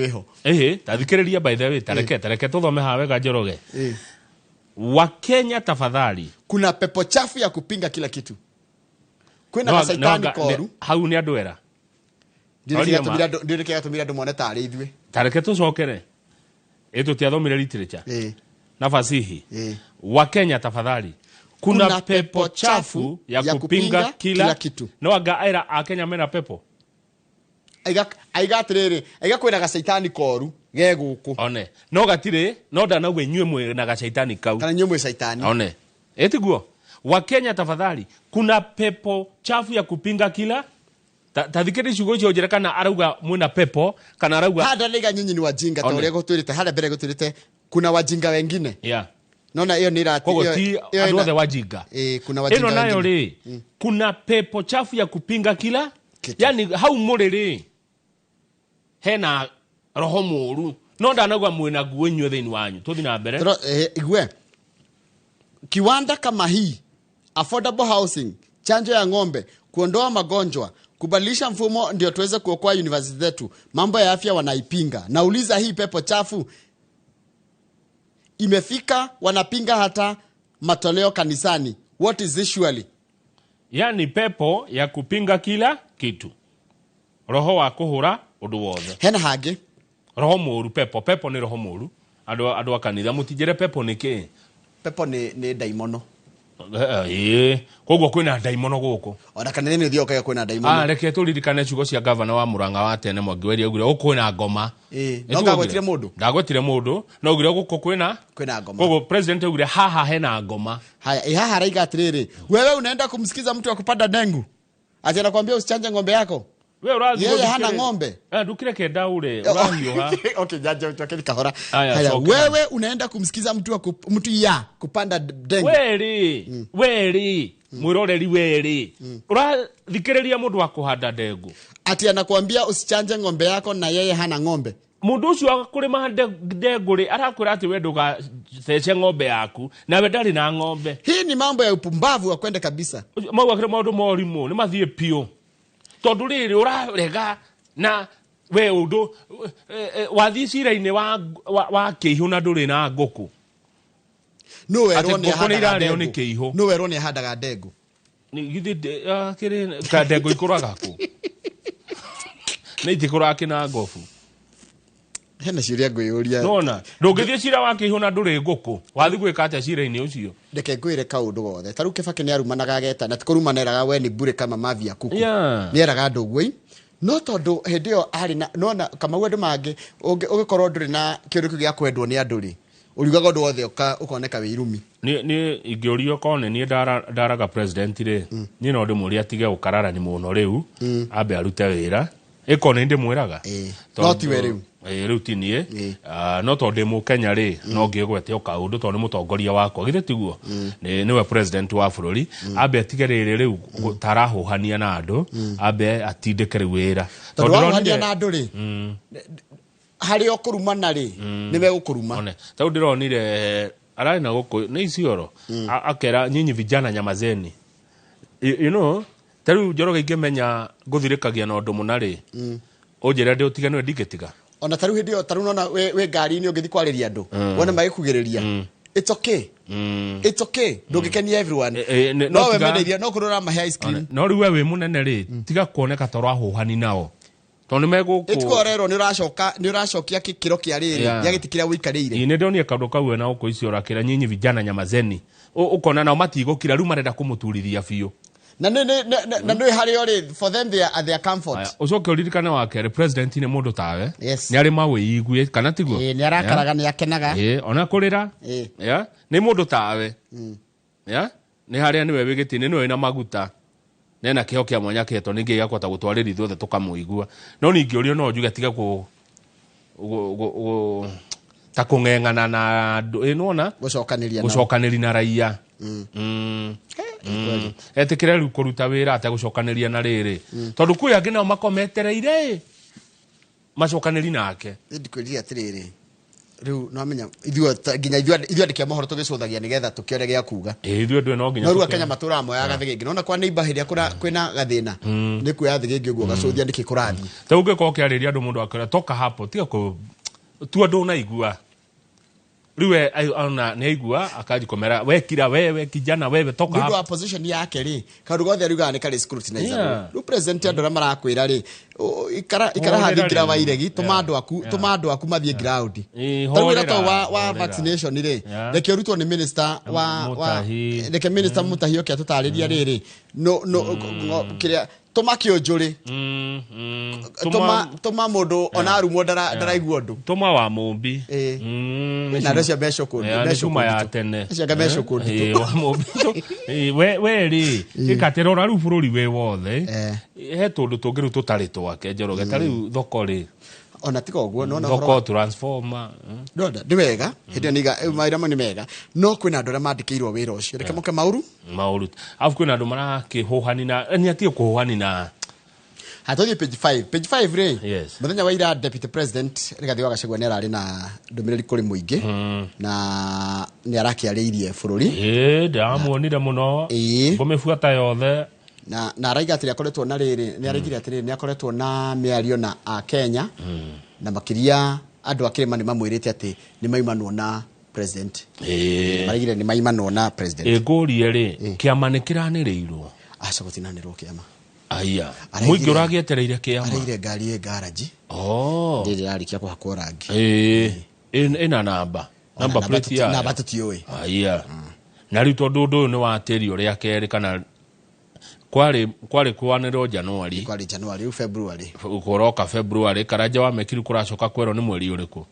eho. Tathikĩrĩria by the way tareke tũthome hawe wega Njoroge. Wa Kenya tafadhali. Kuna pepo chafu ya kupinga kila kitu. Kwena gasaitani koru. Hau ni andũ era. Ndireke atumira andũ mone tarĩ ithuĩ. Tareke tũcokere. Tũtiathomire literature. Na fasihi. Wa Kenya tafadhali. Kuna pepo chafu ya kupinga kila kitu. No anga a Kenya mena pepo. Aiga atiriri, aiga kwina gasaitani koru geguku. One. No gatire, no dana we nywe mwe na gasaitani kau. Kana nywe mwe saitani. One. Etiguo. Wa Kenya tafadhali, kuna pepo chafu ya kupinga kila tathikiri ciugo cio njerekana arauga mwena pepo kana arauga hada liga nyinyi ni wajinga ta uria gutwirite hada mbere gutwirite kuna wajinga wengine. Yeah. Nona hiyo ni rati hiyo ndio the wajinga. Kuna wajinga. Eno nayo ri kuna pepo chafu ya kupinga kila kitu. Yani hau muriri hena roho muru no ndanagwa mwena guo nywe thini wanyu tuthi na mbere. Igwe kiwanda kama hii, affordable housing, chanjo ya ng'ombe, kuondoa magonjwa, kubadilisha mfumo ndio tuweze kuokoa university zetu, mambo ya afya wanaipinga. Nauliza hii pepo chafu imefika, wanapinga hata matoleo kanisani. What is this surely? Yani pepo ya kupinga kila kitu. Roho wa kuhura undu wothe. Hena hage roho muru pepo ni roho muru. Adu akanitha mutijere pepo ni ki? Pepo ni daimono. Koguo kwina daimono guku. Ona kanene ni thioka kwina daimono. Reke turirikane ciugo cia governor wa Murang'a wa tene Mwangi Weri augire ukwina ngoma. No ngagwetire mundu. Ndagwetire mundu, no ugire guku kwina ngoma. Koguo president augire haha hena ngoma. Haya, haha raiga atiriri. Wewe unaenda kumsikiza mtu akupanda dengu. Ati anakuambia usichanje ng'ombe yako. Wewe urazi yeye hana ng'ombe. Dukire kenda ule urahiyoha. Okay, jaja utokeni kahora. Haya, wewe unaenda kumsikiza mtu kupanda dengu. Weri. Mwiroreri weri. Urathikiriria mundu wa kuhanda dengu. Ati anakuambia usichanje ng'ombe yako na yeye hana ng'ombe. Mundu ucio akurima dengu ri arakwira ati we nduga thece ng'ombe yaku na we ndari na ng'ombe. Hii ni mambo ya upumbavu wa kwenda kabisa. Mauga maundu morimu ni mathie pio. Tondu riri urarega na we undu wathi cira-ini wa kiihu na nduri na nguku. No werwo ni handaga dengu. Ni githi kiri ka dengu ikuraga ku. Ni itikura kina ngofu. Hena ciria ngwiyuria. Nona ndungithie cira wa kiihu na nduri nguku. Wathi gwika atia cira-ini ucio. Ndeke ngwire kaundu gothe. Taru Kibaki ni arumanaga geta na tikurumaneraga we ni bure kama mavia kuku. Ni eraga ndugui. No tondu hindi yo ari na nona kama wendu mangi ugikorwo nduri na kindu gia kwendwo ni anduri. Urigaga ndu wothe ukoneka wi irumi. Ni ingiorio kone ni ndaraga president ri. Ni no ndimuria tige ukarara ni muno riu. Ambe arute wira. Iko ni ndimwiraga. No ti we riu. riu ti nie no to demo Kenya ri no ngigwete o kaundu to ni mutongoria wakwa githe tiguo niwe president wa bururi ambe atigerere riu tarahuhania na andu ambe atindike riu wira to ndirahuhania na andu ri hari okurumana ri niwe gukuruma tau ndironire arari na guku ni icioro akera nyinyi vijana nyamazeni you know taru Njoroge ingimenya nguthirikagia na undu munari unjira ndi utigane ndigetiga ona taru hindi taru nona we ngari ni ungithi kwariria andu wona magikugiriria it's okay it's okay ndungikenia everyone no we menderia no kurora mahe ice cream no riwe we munene ri tiga kuoneka to rahuhani nao to ni meguku itkorero ni uracokia kikiro kia riri yagitikira wikarire ni ndonie kaundu kau na uko icio rakira nyinyi vijana nyamazeni ukona nao matigukira riu marenda kumuturithia biu na no hari ori for them they are their comfort ucoke uririkane wake president ni mundu tawe ni ari mawe igwe kana tiguo ni arakaraga ni akenaga ona kurira ni mundu tawe ni hari ni wewe gitini ni na maguta nena kiho kia mwanya keto ningi yakota gutwarira ithuothe tukamuigua no ningi urio no njuge tiga ku ta kungengana na nona gucokaniria na raia etikire riu kuruta wira ate gucokaniria na riri tondu kwi angi nao makometereire macokaniri nake ndikwiria atiriri riu no amenya nginya ithuĩ andĩki a mohoro tũgĩcũthagia nĩgetha tũkĩore gĩa kuga ithuĩ andũ no nginya no rua Kenya matũra amwe ya gathĩ gĩngĩ nona kwa neighbor hĩndĩ ĩrĩa kwĩna gathĩna nĩ kuoya thĩ gĩngĩ ũguo gacũthia ndĩkĩ kũrathiĩ ta ũngĩkorwo ũkĩarĩria andũ mũndũ akĩra toka hapo tiga tu andũ unaigua riwe ona ni aigua akajikomera wekira wewe kijana wewe toka hapo ndio position yake ri kaundu gothe ariuga ni kali scrutinizer ru president andora marakwira ri ikara hathi ngira wa iregi tumando aku mathie ground tawira to wa vaccination ri reke rutwo ni minister wa reke minister Mutahi okia tutariria riri no kiria tomakio njuri toma mundu ona arumo ndaraigua ndu toma wa mumbi na ndacia besho kundi besho ya tene cia besho kundi wa mumbi we ri ikaterora ru bururi we wothe he tundu tungiru tutari twake Njoroge tari thoko ri ona tika uguo no thoko transformer ndoda ndi wega hindi niga maira mani mega no kwina andu mandikirwo wira ucio reke muke mauru afu kwina andu marakihuhani na ni atie kuhuhani na hatothie page 5 ri muthenya wa ira deputy president Rigathi wa Gachagua ni arari na ndumiriri kuri muingi na ni arakiariirie bururi ndamuonire muno ngumibuata yothe na araiga atiri akoretwo na riri ni araigire atiri ni akoretwo na miario na a Kenya na makiria andu akirima ni mamwirite ati ni maimanwo na president araigire ni maimanwo na president ngurie ri kiama ni kiraniriirwo aca gutinanirwo kiama aya muingi uragietereire kiama araigire ngari garage ndiri yarikia kuhakwo rangi ina namba plate ya namba tutioi aya na riu tondu ndu ni wateri uria keri kana kwari kwaniro January February ukoroka February karaja wa mekiru kuracoka kwero ni mweri uriku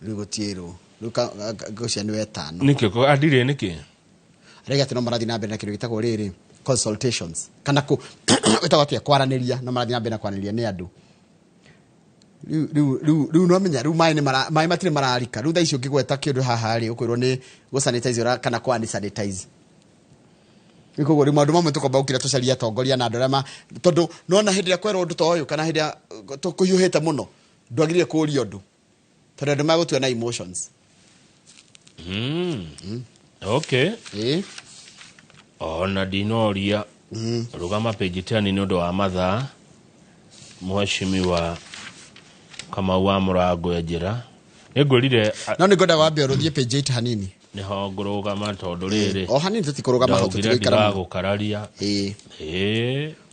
rigotiro ruka gocia ni wetano nikiko adire niki rega tino marathi na mbere na kindu gitagwo riri consultations kana ku utagotia kwaraniria no marathi na mbere na kwaraniria ni andu riu no menya riu mai matire mararika riu thaicio ngigweta kindu haha ri ukwirwo ni go sanitize kana kwa ni sanitize niko ri maundu mamwe tukomba ukira tucaria tongoria na ndorema tondu nona hindi ya kwero undu toyo kana hindi ya tukuhiuhite muno ndwagirire kuria undu tondu ndu magutwa na emotions okay ona dinoria rugama page 10 ni undu wa mathaa mheshimiwa Kamau wa Murago ejira ngurire no ni ngoda wambe uruthie page 8 hanini ni ho ngurugama tondu riri hanini tutikurugama ho tutikara gukararia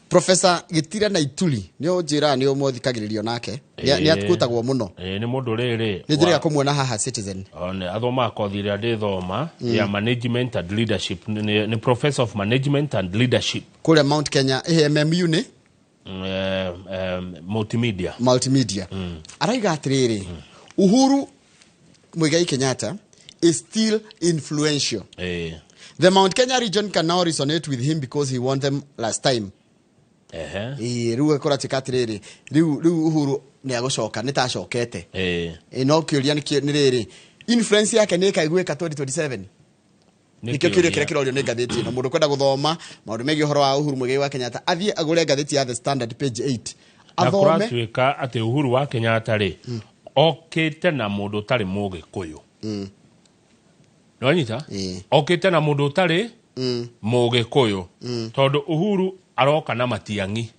Professor Gitira na Ituri ni onjira ni umuthikagiririo nake ni atukutagwo muno ni mundu riri ni njira kumwona haha Citizen one athoma kothi ya ndithoma ya management and leadership ni professor of management and leadership kule Mount Kenya MMU ni multimedia araiga atiriri Uhuru Muigai Kenyatta is still influential. The Mount Kenya region can now resonate with him because he won them last time. riu ekora tikatiriri riu Uhuru ni agocoka ni tacokete no kiuria ni riri influence yake ni kaiguika 2027 nikio kiuria kire kirorio ni gatheti no mundu kwenda guthoma maundu megi horo wa Uhuru Muigai wa Kenyatta athie agure gatheti ya The Standard page 8 athome akwika ati Uhuru wa Kenyatta ri okite na mundu tari Mugikuyu no nyita okite na mundu tari Mugikuyu tondu Uhuru aroka na Matiang'i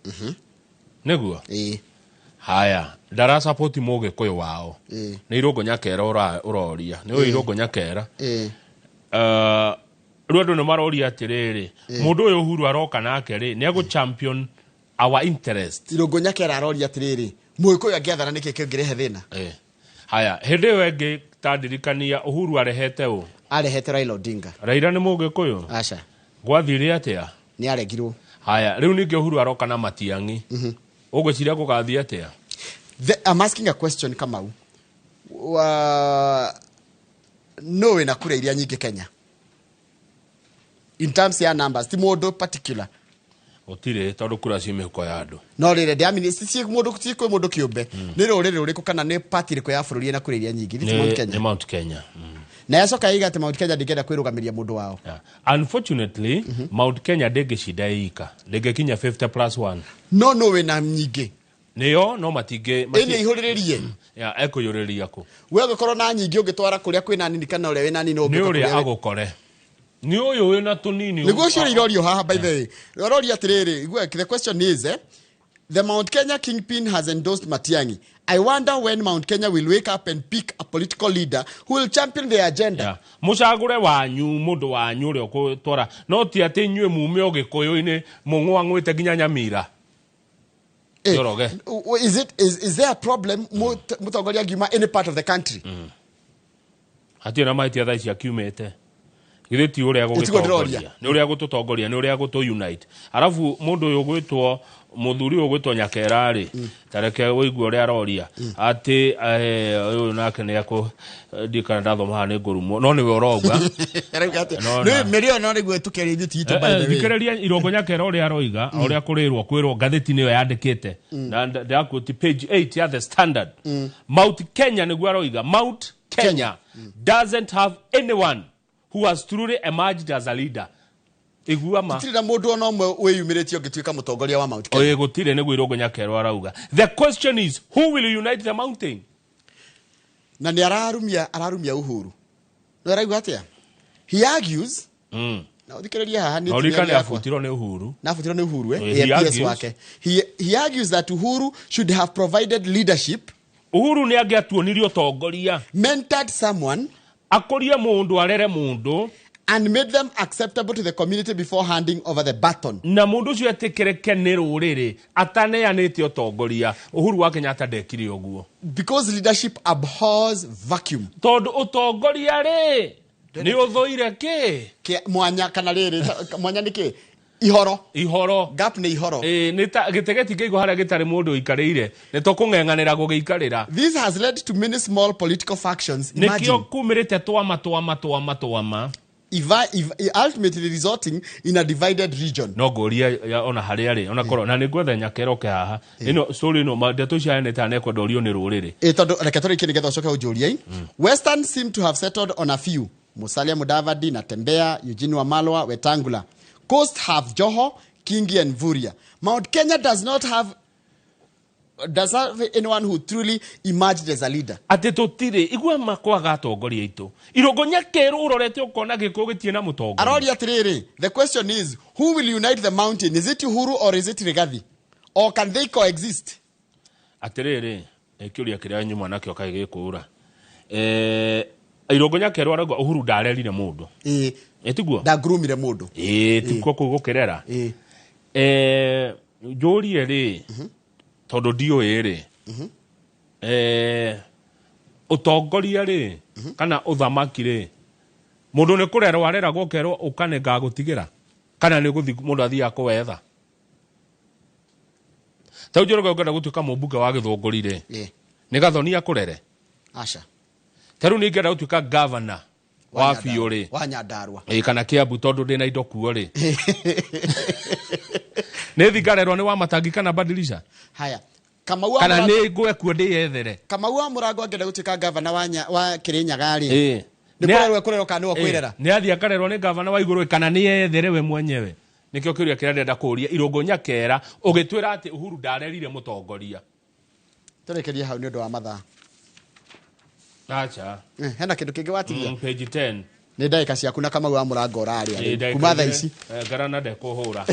neguo haya ndara support Mugikuyu wao ni Irungu Nyakera uroria ni Irungu Nyakera ruondo no maroria atiriri mundu uyu Uhuru aroka nake ri ni ago champion our interest. Irungu Nyakera aroria atiriri Mugikuyu angiathana niki kingirehe thina haya hindi wenge tandirikania Uhuru arehete arehete Raila Odinga. Raila ni Mugikuyu aca gwathire atia ni aregirwo haya riu ningi Uhuru aroka na Matiang'i ugwiciria gugathie atia. I'm asking a question Kamau. No ina kura iria nyingi Kenya in terms ya numbers ti mundu particular otire tondu kura ci mihuko ya andu no rire ndiamini ci mundu ci kwi mundu kiumbe ni rurire uriku kana ni party riko ya bururi na kura iria nyingi ni Mount Kenya na yacoka iga ati Mount Kenya ndingenda kwirugamiria mundu wao. Unfortunately Mount Kenya ndingicida ika ndingikinya 50+1 no wina nyingi niyo no matinge ene ihuriririe ekuyuriria ku we gukorwo na nyingi ungitwara kuria kwina nini kana uria wina nini ni uria agukore ni uyu wina tunini niguo cio irorio haha by the way irorio atiriri the question is the Mount Kenya kingpin has endorsed Matiang'i. I wonder when Mount Kenya will wake up and pick a political leader who will champion their agenda. Mucagure wanyu mundu wanyu uri okutwara no ti ati nyue mume Ugikuyu-ini mungwangwite ginya Nyamira. Is there a problem mutongoria giuma any part of the country? Hati na maiti atha ici akiumete githiti uria gugitongoria ni uria gututongoria ni uria gutu unite arafu mundu uyu gwitwo muthuri uyu gwitwo Nyakera ri tareke wigua uria aroria ati uyu nake ni ako ndikana ndathoma ni ngurumo no niwe urauga no merio no niguo tukereithio tito by the way thikereria Irungu Nyakera uria aroiga uria kwirwo gatheti niyo yandikite na ndakuti page 8 ya The Standard Mount Kenya niguo aroiga Mount Kenya doesn't have anyone who has truly emerged as a leader. Gutire mundu ono mwe weyumiritio ngituika mutongoria wa Mount Kenya. Gutire niguo Irungu Nyakera arauga. The question is who will unite the mountain? Na ni ararumia Uhuru. No arauga atia? He argues na thikereria haha ni Orikana afutirwo ni Uhuru. Na afutirwo ni Uhuru PS wake. He argues that Uhuru should have provided leadership. Uhuru ni angiatuonirie utongoria. Mentored someone. Akoria mundu arere mundu and made them acceptable to the community before handing over the baton. Na mundu ucio etikireke ni ruriri ataneanite utongoria. Uhuru wa Kenyatta ndekire uguo because leadership abhors vacuum. Tondu utongoria ri ni uthoire ki mwanya kana riri mwanya niki ihoro gap ni ihoro ni ta gitegeti keigo haria gitari mundu ikarire ni to kung'eng'anira gugiikarira. This has led to many small political factions. Nikio kumirite twama ultimately resulting in a divided region. No goria ona haria ri ona korwo na nigwetha Nyakera ke haha ino story no mandeto cia ne ta ne kwedorio ni ruriri tondu reke turi kini getha ucoke ujuria Western seem to have settled on a few: Musalia Mudavadi, Natembeya, Eugene Wamalwa, Wetangula. Coast have Joho, Kingi and Vuria. Mount Kenya does not have anyone who truly emerged as a leader. Ati tutire igwa makwaga atongoria itu Irungu Nyakera urorete ukona giko gitie na mutongoria arori atiriri. The question is who will unite the mountain? Is it Uhuru or is it Rigathi, or can they coexist? Atiriri ekiuria kiria nyuma nakyo kai gikura Irungu Nyakera arauga Uhuru ndarerire mundu etiguo ndagurumire mundu tikuo kugukerera njurie ri tondu ndioi ri utongoria ri kana uthamaki ri mundu ni kurerwo arera gukerwo ukane ngagutigira kana ni guthi mundu athia kuwetha tau njoroga ngenda gutuika mumbuga wa Githunguri ri ni Gathoni kurere aca taru ni ngenda gutuika governor wa Fiore wa Nyandarua kana Kiambu tondu ndina indo kuo ri Nĩ thigarerwo nĩ wa matangi kana badilisha. Haya. Kamau kana nĩ ngwe kuo ndĩyethere. Kamau wa Mũrango angĩenda gũtuĩka gavana wa Kĩrĩnyaga rĩ. Nĩ kũrerwo kana wa kwĩrera. Nĩ athiĩ akarerwo nĩ gavana wa igũrũ kana nĩ yethere we mwenyewe. Nikio kĩũria kĩrĩa ndĩrenda kũũria Irũngũ Nyakera ũgĩtwĩra atĩ Uhuru ndarerire mũtongoria. Tũrekerie hau nĩ ũndũ wa mathaa. Acha. Hena kĩndũ kĩngĩ watigia. Page 10. Nĩ ndagĩka ciaku na Kamau wa Mũrango ũrarĩa. Kuma thaa ici. Garana ndekũhũra.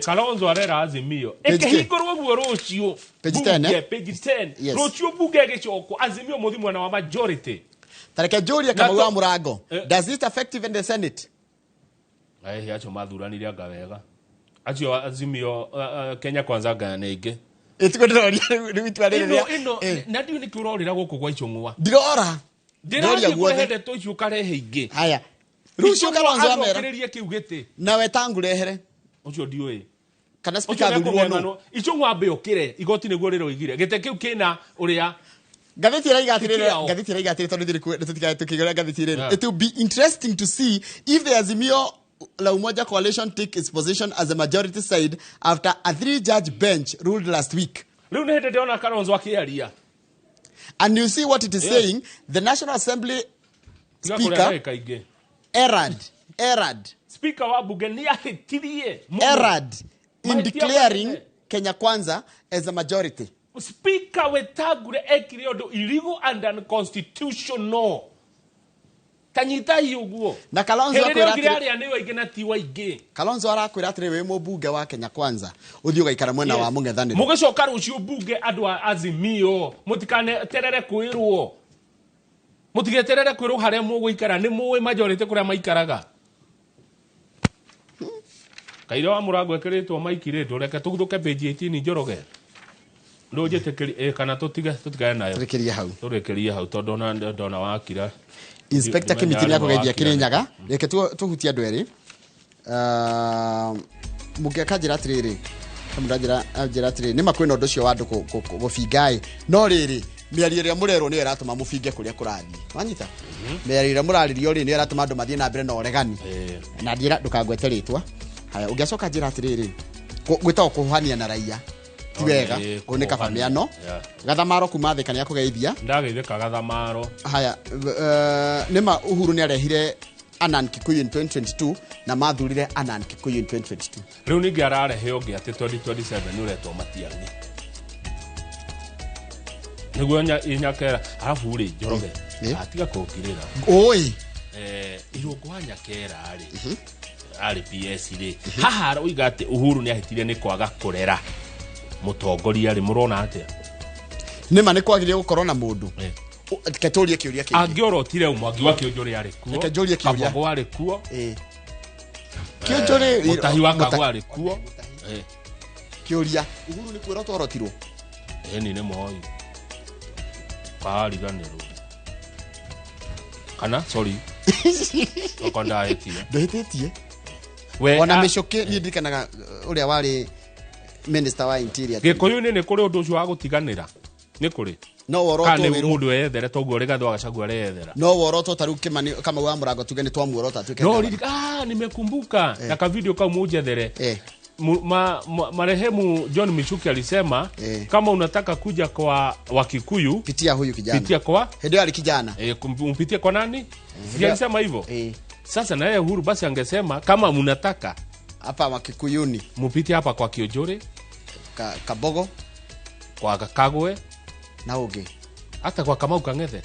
Kalonzo arera Azimio. Ĩkĩhingũrwo guo rũciũ. Page 10. Page 10. Rũciũ bunge gĩcoko Azimio mũthimwe na wa majority. Tareke njũria Kamau wa Mũrango. Does it affect even the Senate? Ai acho mathuranire anga wega. Acio Azimio Kenya Kwanza ngana ingĩ. Ĩtikodoria rĩu itwarĩrĩria. Na ndiũ nĩ kũrorĩra gũkũ gwa Icũng'wa. Ndirora. Ndĩrathiĩ kũrehe ndeto icio karehe ingĩ. Haya. Rũciũ Kalonzo amera. Kĩu gĩtĩ. Nawe tangu rehere. Ucio ndiũĩ. Kana speaker thurirwo no. Icũng'wa mbe okire igoti nĩguo rĩroigire. Gĩte kĩu kĩna ũrĩa Gatheti ĩraigatĩrĩra tondũ tũtikae tũkĩgera gatheti ĩrĩa. It will be interesting to see if the Azimio La Umoja coalition take its position as a majority side after a 3-judge bench ruled last week. Rĩu nĩ hĩndĩ ndĩrona Kalonzo akĩaria. And you see what it is saying, the National Assembly Speaker erred. Speaker wa bunge nĩ ahĩtirie. Erred in declaring Kenya Kwanza as a majority. Speaker Wetangula ekire ũndũ illegal and unconstitutional. Tanyita hiyo na Kalonzo akwira atĩrĩ nĩ waingĩ na ti waingĩ. Kalonzo arakwira atĩrĩ we mũbunge wa Kenya Kwanza ũthiĩ ũgaikara mwena wa mũng'ethanĩro. Mũgĩcoka rũciũ bunge andũ a Azimio mũtikane terere kwĩrwo. Mũtigeterere kwĩrwo harĩa mũgũikara nĩ mũĩ majority kũrĩa maikaraga. Kaira wa Mũrango ekĩrĩtwo maikirĩtwo reke tũgũthũke page 18 Njoroge. Ndo jetekeri kana tutigae nayo. Turekerie hau tondũ ndona wakira. Inspector Kimiti nĩ akũgeithia Kĩrĩnyaga. Reke tũhutie andũ erĩ. Mũngĩaka njĩra atĩrĩrĩ. Kamũndanjĩra atĩrĩrĩ nĩ makwĩna ũndũ ũcio wa andũ gũbingaĩ. No rĩrĩ mĩario ĩrĩa mũrerwo nĩyo ĩratũma mũbinge kũrĩa kũrathiĩ. Wanyita? Mĩario ĩrĩa mũrarĩrio rĩ nĩyo ĩratũma andũ mathiĩ na mbere na ũregani. Na njĩra ndũkagwete rĩtwa. Haya ũngĩacoka njĩra atĩrĩrĩ. Gwĩtagwo kũhuhania na raia. Tiwega kuoneka pamiano Gathamaro kuma thika nĩ akũgeithia ndageithĩka Gathamaro. Haya nĩma Uhuru nĩ arehire Anan Kikuyu in 2022 na mathurire Anan Kikuyu in 2022. Rĩu ningĩ ararehe ũngĩ atĩ 2027 nĩ ũretwo Matiang'i nĩguo Nyakera arabu rĩ Njoroge atiga kũngirĩra oi Irũngũ wa Nyakera rĩ arĩ PS rĩ haha oiga atĩ Uhuru nĩ ahĩtire nĩ kwaga kũrera mũtongoria rĩ mũrona atĩa nĩma nĩ kwagĩrĩire gũkorwo na mũndũ ketũrie kĩũria kĩngĩ angĩorotire Mwangi wa Kĩũnjũrĩ arĩ kuo ketũrie kĩũria Kambogo arĩ kuo Kĩũnjũrĩ Mũtahi wa Kagũ arĩ kuo kĩũria Uhuru nĩ kwĩrwo torotirwo nĩ mũhoi kariganĩrwo kana sorry okonda ndahĩtĩtie ona mĩcoke nĩ ndikanaga ũrĩa warĩ Minister wa Interior. Gĩkũyũ-inĩ nĩ kũrĩ ũndũ ũcio wa gũtiganĩra. Nĩ kũrĩ. No worotwo wĩrwo mũndũ eyethere toguo Rigathĩ wa Gachagua areyethera. No worotwo taru Kamau wa Mũrango tuge nĩ twamuorota tuke. No nimekumbuka na ka video kau mujethere. Marehemu John Michuki alisema kama unataka kuja kwa Wakikuyu pitia huyu kijana. Pitia kwa? Hedio ali kijana. Umpitie kwa nani? Alisema hivyo. Sasa na yeye Uhuru basi angesema kama mnataka hapa Wakikuyuni mupitie hapa kwa Kĩũnjũrĩ Kabogo kwa Kagwe na ũngĩ hata kwa Kamau Kang'ethe.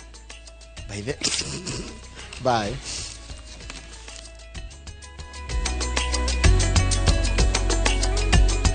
Bye.